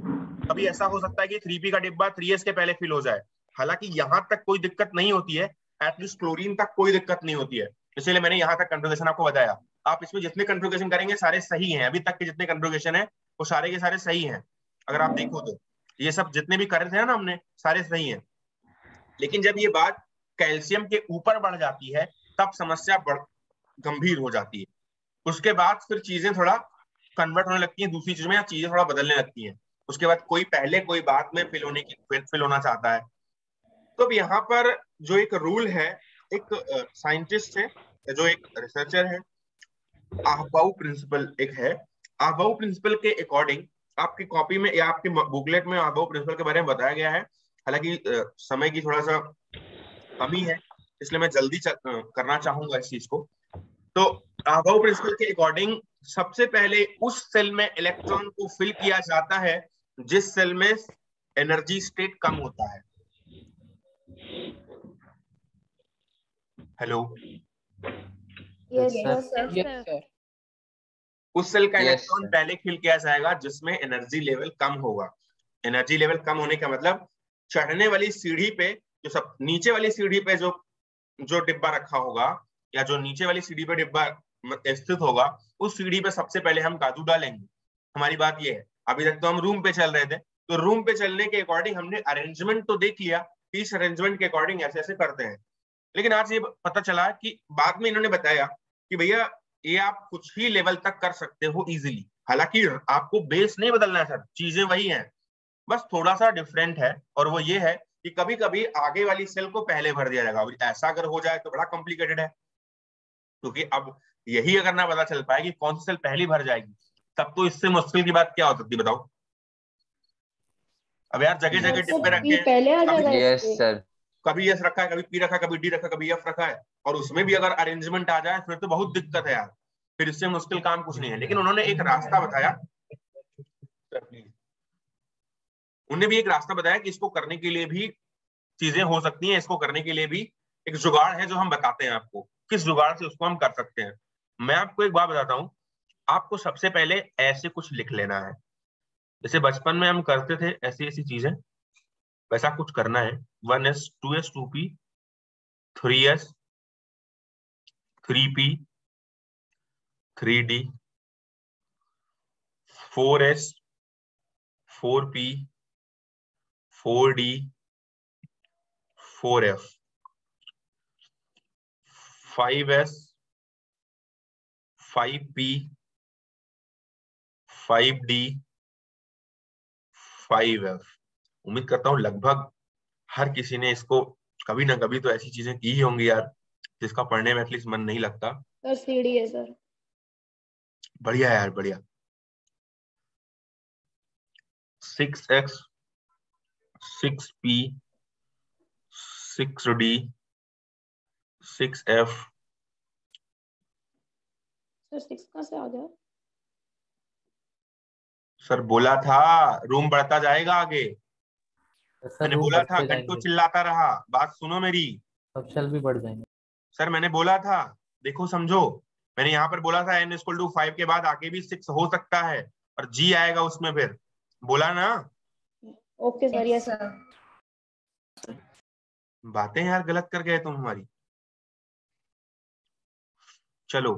कभी ऐसा हो सकता है कि 3p का डिब्बा 3s के पहले फिल हो जाए। हालांकि यहां तक कोई दिक्कत नहीं होती है, एटलीस्ट क्लोरीन तक कोई दिक्कत नहीं होती है, इसलिए मैंने यहाँ तक कॉन्फ़िगरेशन आपको बताया। आप इसमें जितने कॉन्फ़िगरेशन करेंगे सारे सही हैं, अभी तक के जितने कॉन्फ़िगरेशन है वो सारे के सारे सही हैं। अगर आप देखो तो ये सब जितने भी करे थे ना हमने, सारे सही हैं। लेकिन जब ये बात कैल्शियम के ऊपर बढ़ जाती है तब समस्या गंभीर हो जाती है। उसके बाद फिर चीजें थोड़ा कन्वर्ट होने लगती हैं दूसरी चीज में, या चीजें थोड़ा बदलने लगती हैं। उसके बाद कोई पहले कोई बात में फिल होना चाहता है। तो अब यहाँ पर जो एक रूल है, एक साइंटिस्ट है, जो एक रिसर्चर है, आहबाउ प्रिंसिपल एक है। आहबाउ प्रिंसिपल के अकॉर्डिंग आपकी कॉपी में या आपके बुकलेट में आहबाउ प्रिंसिपल के बारे में बताया गया है। हालांकि समय की थोड़ा सा कमी है, इसलिए मैं जल्दी करना चाहूंगा इस चीज को। तो आहबाउ प्रिंसिपल के अकॉर्डिंग सबसे पहले उस सेल में इलेक्ट्रॉन को फिल किया जाता है जिस सेल में एनर्जी स्टेट कम होता है। Hello? Yes, sir. Yes sir. उस सेल का Yes, इलेक्ट्रॉन sir. पहले फिल किया जाएगा जिसमें एनर्जी लेवल कम होगा। एनर्जी लेवल कम होने का मतलब चढ़ने वाली सीढ़ी पे, जो सब नीचे वाली सीढ़ी पे जो डिब्बा रखा होगा, या जो नीचे वाली सीढ़ी पे डिब्बा स्थित होगा, उस सीढ़ी पे सबसे पहले हम काजू डालेंगे। हमारी बात ये है, अभी तक तो हम रूम पे चल रहे थे, तो रूम पे चलने के अकॉर्डिंग हमने अरेंजमेंट तो देख लिया, इस अरेंजमेंट के अकॉर्डिंग ऐसे ऐसे करते हैं। लेकिन आज ये पता चला कि बाद में इन्होंने बताया कि भैया ये आप कुछ ही लेवल तक कर सकते हो इजीली। हालांकि आपको बेस नहीं बदलना है सर, चीजें वही हैं, बस थोड़ा सा डिफरेंट है। और वो ये है कि कभी कभी आगे वाली सेल को पहले भर दिया जाएगा। ऐसा अगर हो जाए तो बड़ा कॉम्प्लिकेटेड है, क्योंकि अब यही अगर ना पता चल पाए कि कौन सी सेल पहली भर जाएगी, तब तो इससे मुश्किल की बात क्या हो सकती है बताओ। अब यार जगह जगह डिब्बे रखे हैं, पहले आ कभी जाएगा Yes, इसके। sir. कभी एस रखा है, कभी पी रखा है, कभी डी रखा है, कभी एफ रखा है, और उसमें भी अगर अरेंजमेंट आ जाए फिर तो बहुत दिक्कत है यार, फिर इससे मुश्किल काम कुछ नहीं है। लेकिन उन्होंने एक रास्ता बताया। उन्होंने भी एक रास्ता बताया कि इसको करने के लिए भी चीजें हो सकती हैं, इसको करने के लिए भी एक जुगाड़ है जो हम बताते हैं आपको, किस जुगाड़ से उसको हम कर सकते हैं। मैं आपको एक बात बताता हूँ, आपको सबसे पहले ऐसे कुछ लिख लेना है, जैसे बचपन में हम करते थे ऐसी ऐसी चीजें, वैसा कुछ करना है। 1s 2s 2p 3s 3p 3d 4s 4p 4d 4f 5s 5p 5d 5f। उम्मीद करता हूं लगभग हर किसी ने इसको कभी ना कभी तो ऐसी चीजें की ही होंगी यार, जिसका पढ़ने में एटलीस्ट मन नहीं लगता। सर सीडी है सर। बढ़िया यार, बढ़िया। 6x 6p 6d 6f। Sir 6 कहाँ से आ गया? सर बोला था रूम बढ़ता जाएगा आगे, सर मैंने रूम बोला था, बढ़ते घंटों जाएंगे, चिल्लाता रहा, बात सुनो मेरी। सब शेल भी बढ़ जाएंगे। सर मैंने बोला था, देखो समझो, मैंने यहाँ पर बोला था n=5 के बाद आगे भी 6 हो सकता है और g आएगा उसमें, फिर बोला ना। Okay sir, yes sir. बातें यार गलत कर गए तुम हमारी। चलो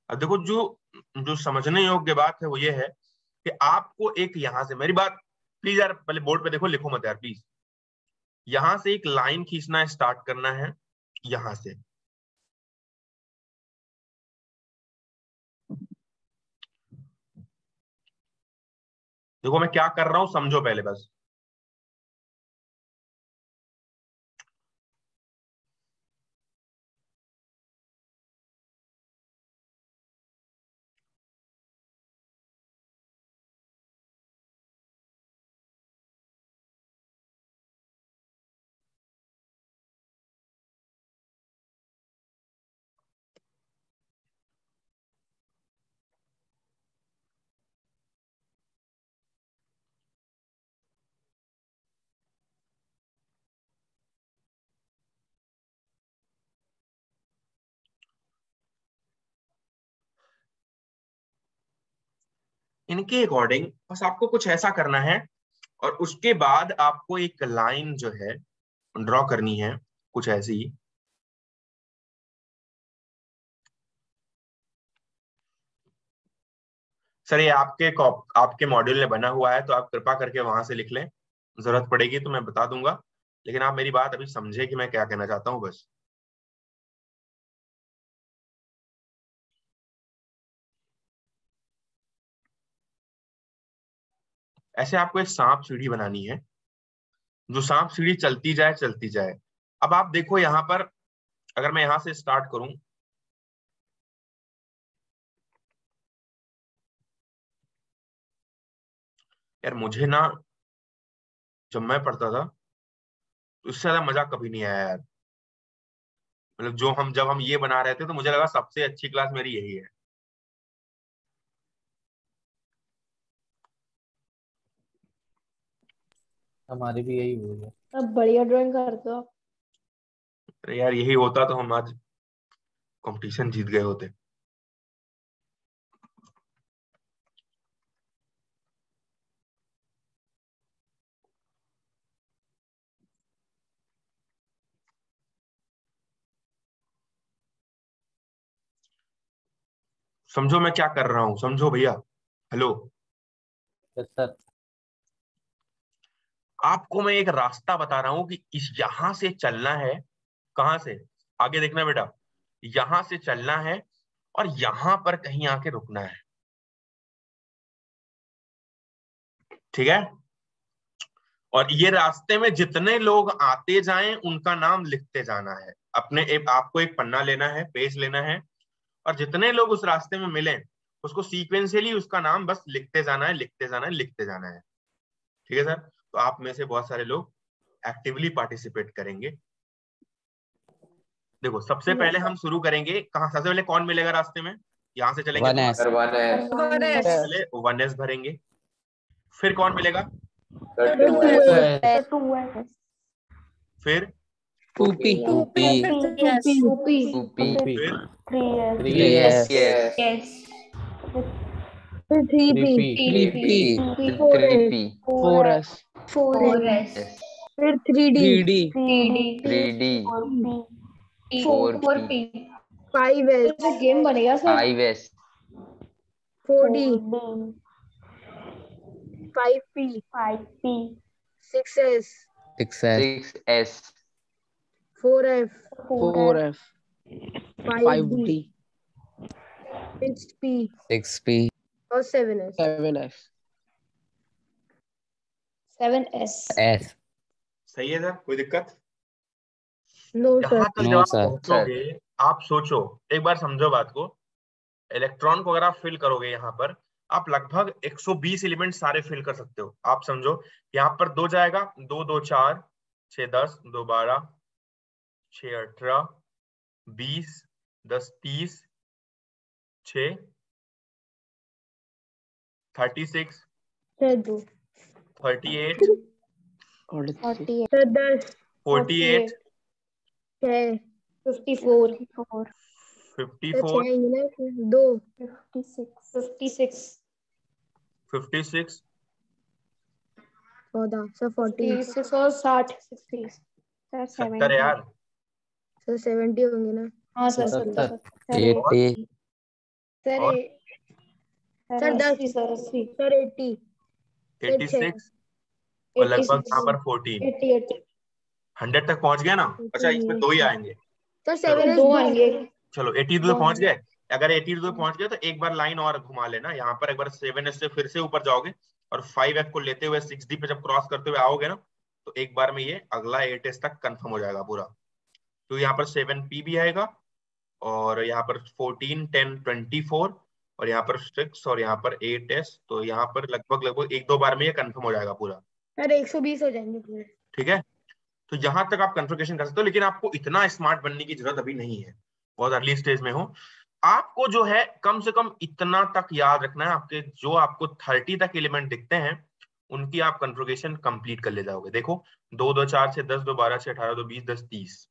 अब देखो, जो जो समझने योग्य बात है वो ये है कि आपको एक यहां से, मेरी बात प्लीज यार पहले बोर्ड पे देखो, लिखो मत यार प्लीज। यहां से एक लाइन खींचना स्टार्ट करना है, यहां से। देखो मैं क्या कर रहा हूं, समझो पहले बस। इनके अकॉर्डिंग बस आपको कुछ ऐसा करना है, और उसके बाद आपको एक लाइन जो है ड्रॉ करनी है कुछ ऐसी। सर ये आपके मॉड्यूल में बना हुआ है, तो आप कृपा करके वहां से लिख लें, जरूरत पड़ेगी तो मैं बता दूंगा, लेकिन आप मेरी बात अभी समझे कि मैं क्या कहना चाहता हूं बस। ऐसे आपको एक सांप सीढ़ी बनानी है, जो सांप सीढ़ी चलती जाए चलती जाए। अब आप देखो यहां पर, अगर मैं यहां से स्टार्ट करूं, यार मुझे ना जब मैं पढ़ता था तो इससे ज्यादा मजा कभी नहीं आया यार। मतलब जब हम ये बना रहे थे तो मुझे लगा सबसे अच्छी क्लास मेरी यही है। हमारी भी यही हुई है। अब बढ़िया ड्राइंग करते हो आप। अरे यार यही होता तो हम आज कंपटीशन जीत गए होते। समझो मैं क्या कर रहा हूं, समझो भैया। Hello, yes sir. आपको मैं एक रास्ता बता रहा हूं कि इस यहां से चलना है। कहां से? आगे देखना बेटा, यहां से चलना है और यहां पर कहीं आके रुकना है, ठीक है? और ये रास्ते में जितने लोग आते जाएं उनका नाम लिखते जाना है। आपको एक पन्ना लेना है, पेज लेना है, और जितने लोग उस रास्ते में मिले उसको सीक्वेंशियली उसका नाम बस लिखते जाना है, लिखते जाना है, लिखते जाना है। ठीक है सर? तो आप में से बहुत सारे लोग एक्टिवली पार्टिसिपेट करेंगे। देखो सबसे पहले हम शुरू करेंगे कहाँ? सबसे पहले कौन मिलेगा रास्ते में? यहाँ से चलेंगे तो सर 1s पहले 1s भरेंगे। फिर कौन मिलेगा? फिर 2p फिर 3s फिर 3p 3p 4s 4s फिर 3d 3d 5s गेम बनेगा sir 4d 5p 6s 4f 4f 5d 6p और 7s 7s 7s सही है सर, कोई दिक्कत? नो सर यहाँ तक जब आप पहुंचोगे, आप सोचो, एक बार समझो बात को। इलेक्ट्रॉन को अगर आप फिल करोगे यहाँ पर, आप लगभग 120 एलिमेंट सारे फिल कर सकते हो। आप समझो यहाँ पर 2 जाएगा, 2 2 4 6 10 2 12 6 18 20 10 30 6 36 2 38 10 48 6 54 54 2 56 56 14 सर 40 36 और 60 70 यार, सर 70 होंगे ना? हाँ सर 70 सर 10 सर 80 सर 80 86 और लगभग यहाँ पर 14 100 तक पहुंच गया ना? अच्छा, इसमें 2 ही आएंगे। सर चलो 7s 2 आएंगे चलो 82 पे पहुंच गए। अगर 82 पे पहुंच गए तो एक बार लाइन और घुमा लेना यहाँ पर, एक बार 7s से फिर से ऊपर जाओगे और 5f को लेते हुए 6d पे जब क्रॉस करते हुए आओगे ना, तो एक बार में ये अगला 8s तक कंफर्म हो जाएगा पूरा। तो यहाँ पर 7p भी आएगा और यहाँ पर 14 10 24 और यहाँ पर 6 और यहाँ पर 8s। तो यहाँ पर लगभग 1-2 बार में ये कंफर्म हो जाएगा पूरा। अरे 120 हो जाएंगे पूरे। ठीक है, तो यहाँ तक आप कन्फिगरेशन कर सकते हो, लेकिन आपको इतना स्मार्ट बनने की जरूरत अभी नहीं है, बहुत अर्ली स्टेज में हो। आपको जो है कम से कम इतना तक याद रखना है, आपके जो आपको 30 तक एलिमेंट दिखते हैं उनकी आप कन्फिगरेशन कंप्लीट कर ले जाओगे। देखो 2 2 4 6 10 2 12 6 18 2 20 10 30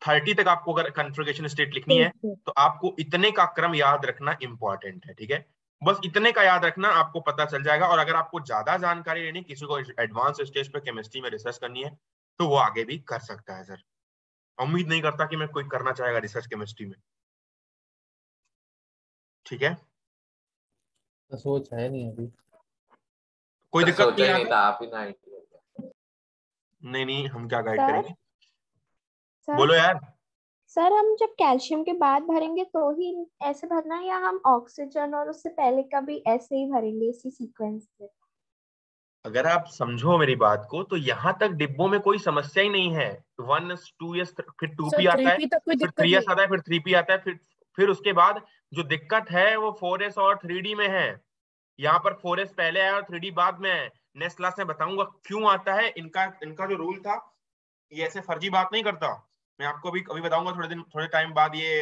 30 तक आपको अगर कन्फिगरेशन स्टेट लिखनी है तो आपको इतने का क्रम याद रखना इंपॉर्टेंट है। ठीक है, बस इतने का याद रखना, आपको पता चल जाएगा। और अगर आपको ज्यादा जानकारी लेनी, किसी को एडवांस स्टेज पे केमिस्ट्री में रिसर्च करनी है, तो वो आगे भी कर सकता है। सर उम्मीद नहीं करता कि मैं कोई करना चाहेगा रिसर्च केमिस्ट्री में। ठीक है, तो सोच है नहीं अभी, कोई दिक्कत नहीं है? आप ही नहीं हम क्या गाइड सर? करेंगे? सर? बोलो यार। सर हम जब कैल्शियम के बाद भरेंगे तो ही ऐसे भरना है, या हम ऑक्सीजन और उससे पहले का भी ऐसे ही भरेंगे इसी सीक्वेंस से? अगर आप समझो मेरी बात को, तो यहाँ तक डिब्बों में कोई समस्या ही नहीं है। 1s 2s फिर 2p आता है, फिर 3s आता है, फिर 3p आता है, फिर उसके बाद जो दिक्कत है वो 4s और 3d में है। यहाँ पर 4s पहले आया और 3d बाद में है। नेक्स्ट क्लास में बताऊंगा क्यों आता है। इनका जो रूल था, ये ऐसे फर्जी बात नहीं करता। मैं आपको अभी बताऊंगा थोड़े टाइम बाद ये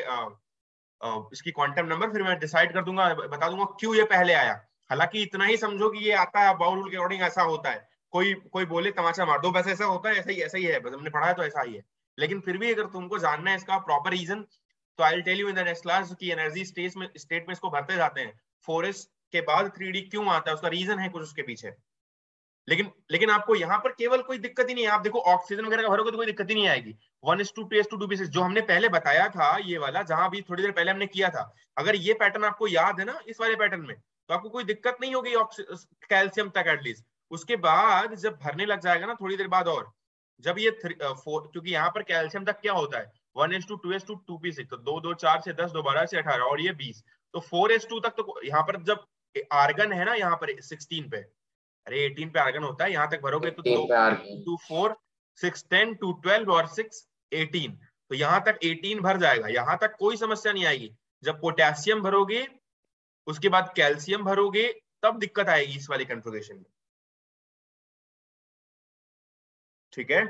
इसकी क्वांटम नंबर, फिर मैं डिसाइड कर दूंगा, बता दूंगा क्यों ये पहले आया। हालांकि इतना ही समझो कि ये आता है बाउल रूल के अकॉर्डिंग, ऐसा होता है। कोई बोले तमाचा मार दो, बस ऐसा होता है, ऐसा ही है, बस हमने पढ़ा है तो ऐसा ही है। लेकिन फिर भी अगर तुमको जानना है इसका प्रॉपर रीजन, तो I will tell you in the next class की एनर्जी स्टेट में इसको भरते जाते हैं। 4s के बाद 3d क्यों आता है, उसका रीजन है कुछ उसके पीछे। लेकिन आपको यहाँ पर केवल कोई दिक्कत ही नहीं है। आप देखो ऑक्सीजन वगैरह का भरोगे तो कोई दिक्कत ही नहीं आएगी। 1s2 2s2 2p6 जो हमने पहले बताया था, ये वाला जहां भी थोड़ी देर पहले हमने किया था, अगर ये पैटर्न आपको याद है ना इस वाले पैटर्न में, तो आपको कोई दिक्कत नहीं होगी कैल्शियम तक एटलीस्ट। उसके बाद जब भरने लग जाएगा ना थोड़ी देर बाद, और जब ये 4, क्योंकि यहाँ पर कैल्शियम तक क्या होता है 1s2 2s2 2p6, तो 2 2 4 6 10 2 12 से 18 और ये 20, तो 4s2 तक तो यहाँ पर जब आर्गन है ना यहाँ पर 16 पे, अरे 18 पे आर्गन होता है, यहाँ तक भरोगे तो 2 4 6 10 2 12 और 6 18, तो यहाँ तक 18 भर जाएगा। यहाँ तक कोई समस्या नहीं आएगी। जब पोटेशियम भरोगे उसके बाद कैल्शियम भरोगे तब दिक्कत आएगी इस वाली कन्फिगरेशन में। ठीक है?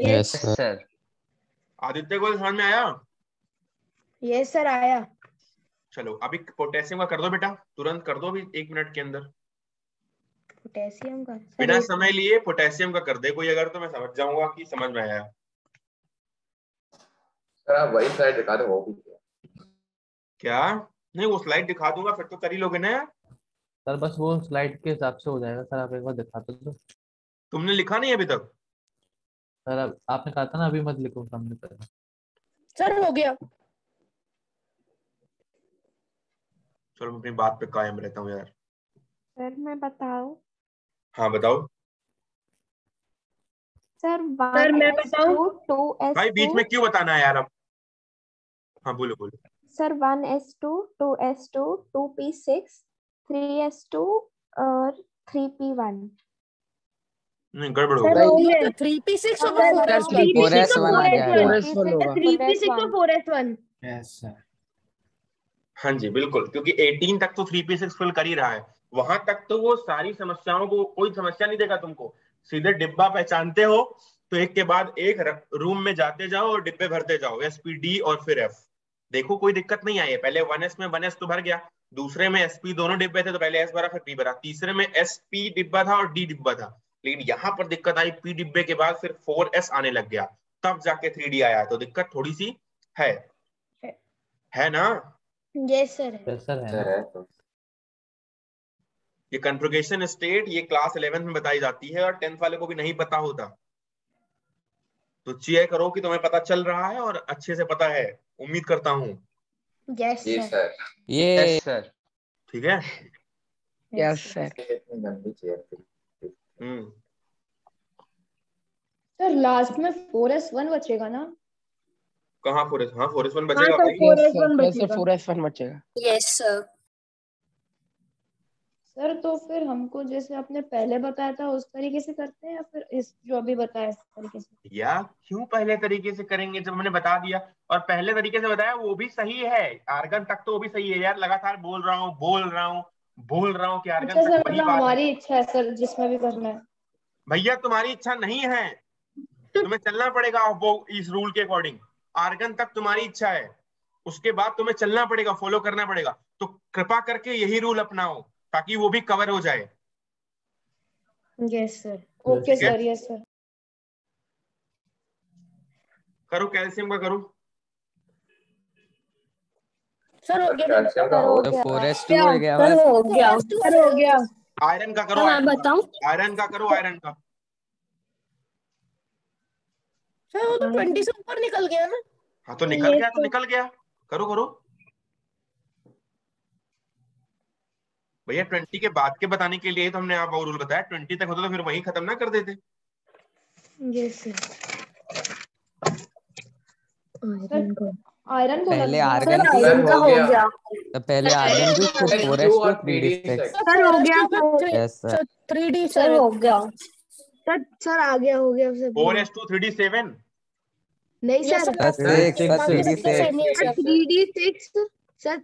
Yes sir. आदित्य को समझ में आया? यस सर आया। चलो अभी पोटेशियम का कर दो बेटा, तुरंत कर दो अभी 1 मिनट के अंदर। पोटेशियम का बिना समय लिए पोटेशियम का कर दे कोई अगर, तो मैं समझ जाऊंगा कि समझ में आया। सर आप वही स्लाइड दिखा दो, वो भी क्या नहीं, वो स्लाइड दिखा दूंगा फिर तो कर ही लोगे ना यार। सर बस वो स्लाइड के हिसाब से हो जाएगा सर, आप एक बार दिखा दो। तुमने लिखा नहीं अभी तक? सर अब आपने कहा था ना अभी मत लिखो सामने पर। सर हो गया। चलो मैं अपनी बात पे कायम रहता हूँ यार। सर मैं बताऊं? हाँ बताओ। सर सर मैं 1s2 भाई बीच 2s2 में क्यों बताना है यार अब? हाँ बोलो बोलो। Sir 1s2 2s2 2p6 3s2 और 3p1। नहीं गड़बड़ हो सर गई। हो गया 3p6 और 4s1 4s1 आ जाएगा। 4s1 होगा 3p6 और 4s1 यस सर। हाँ जी बिल्कुल, क्योंकि 18 तक तो 3p6 फिल कर ही रहा है, वहां तक तो वो सारी समस्याओं को कोई समस्या नहीं देगा तुमको। सीधे डिब्बा पहचानते हो तो एक के बाद एक रूम में जाते जाओ और डिब्बे भरते जाओ, SPD और फिर F। देखो कोई दिक्कत नहीं आई है। पहले 1s में 1s तो भर गया, दूसरे में SP दोनों डिब्बे थे तो पहले S भरा फिर P भरा, तीसरे में SP डिब्बा था और D डिब्बा था। लेकिन यहाँ पर दिक्कत आई, P डिब्बे के बाद फिर 4s आने लग गया, तब जाके 3D आया, तो दिक्कत थोड़ी सी है ना? यस सर सर है सर ना? है तो ये कन्फ्यूगेशन स्टेट ये क्लास 11 में बताई जाती है और 10th वाले को भी नहीं पता होता, तो चेक करो कि तुम्हें पता चल रहा है और अच्छे से पता है, उम्मीद करता हूँ। यस जी सर सर। Yes sir. ठीक है। Yes sir. इतनी गंदी चेयर थी। सर लास्ट में 4s1 बचेगा ना? कहाँ 4s? हाँ 4s1 हाँ बचेगा सर भाई। 4s1 कैसे बचेगा। 4s1 बचेगा? Yes sir. सर तो फिर हमको जैसे आपने पहले बताया था उस तरीके से करते हैं या फिर इस जो अभी बताया इस तरीके से? या क्यों पहले तरीके से करेंगे जब मैंने बता दिया, और पहले तरीके से बताया वो भी सही है, आर्गन तक तो वो भी सही है यार। लगातार बोल रहा हूँ कि आर्गन अच्छा तक सर वही मतलब बात है। हमारी इच्छा है सर जिसमें भी करना है। भैया तुम्हारी इच्छा नहीं है, तुम्हें चलना पड़ेगा वो इस रूल के अकॉर्डिंग। आर्गन तक तुम्हारी इच्छा है, उसके बाद तुम्हें चलना पड़ेगा, फॉलो करना पड़ेगा। तो कृपा करके यही रूल अपनाओ ताकि वो भी कवर हो जाए। Yes sir. Okay sir. Yes sir. करो कैल्शियम का करो। सर हो गया। कैल्शियम का हो तो 4s2 हो गया सर बस। हो गया। सर हो गया। आयरन का करो, मैं आयरन का बताऊं? आयरन का करो, आयरन का। सर वो तो 20 से ऊपर निकल गया ना? हाँ तो निकल गया तो निकल गया, करो करो भैया। 20 के बाद के बताने के लिए तो हमने आप और रूल बताया, 20 तक होता तो फिर वही खत्म ना कर देते। Yes sir. आयरन बोला पहले था। आर्गन की सर हो गया। तो पहले आर्गन की फिर 4s2 4s2 और 3d6। सर हो गया। Yes sir. 3D सर हो गया। सर आ गया हो गया सब। 4s2 3d7 नहीं सर बस 6 3d6। 3D6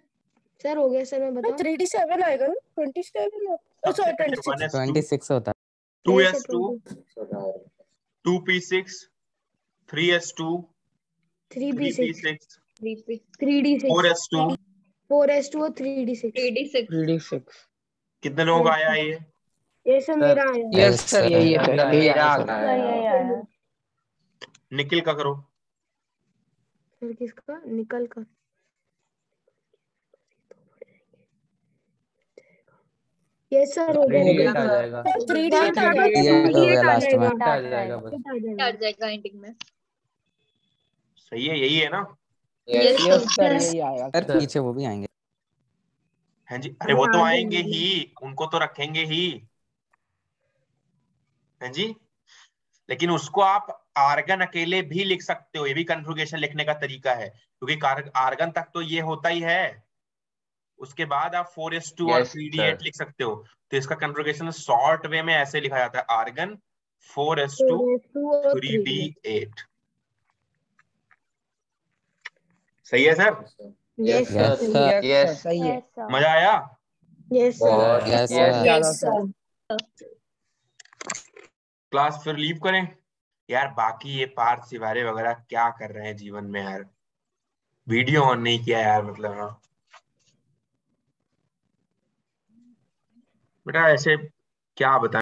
सर हो गया सर। मैं बताऊं 3D7 आएगा ना? 27 सबसे पहले 26 होता 2s2 2p6 3s2 3p6 3D6 4s2 4s2 और 3D6 3d6। कितने लोगों का आया ये? ये सर मेरा आया। यस सर यही है सर, यही आ गया। निखिल का करो। सर किसका? निकल का। ये सर हो गया। 3D8 आ जाएगा। 3D8 आ जाएगा। 3D8 हो गया लास्ट में। आ जाएगा बस। आ जाएगा एंडिंग में। सही है, यही है ना? यस सर यही आएगा सर, पीछे वो भी आएंगे। हाँ जी, अरे वो तो आएंगे ही, उनको तो रखेंगे ही। हाँ जी, लेकिन उसको आप आर्गन अकेले भी लिख सकते हो, ये भी कन्फ्यूगेशन लिखने का तरीका है, क्योंकि आर्गन तक तो ये होता ही है। उसके बाद आप 4s2 और 3d8 लिख सकते हो। तो इसका कन्फ्यूगेशन शॉर्ट वे में ऐसे लिखा जाता है, आर्गन 4s2 3d8। सही है सर? यस सर यस सही है। मजा आया? Yes sir. Yes sir. Class फिर लीव करें यार? बाकी ये पार्थ सिवारे वगैरह क्या कर रहे हैं जीवन में यार? वीडियो ऑन नहीं किया यार, मतलब हाँ बेटा ऐसे क्या बताएं।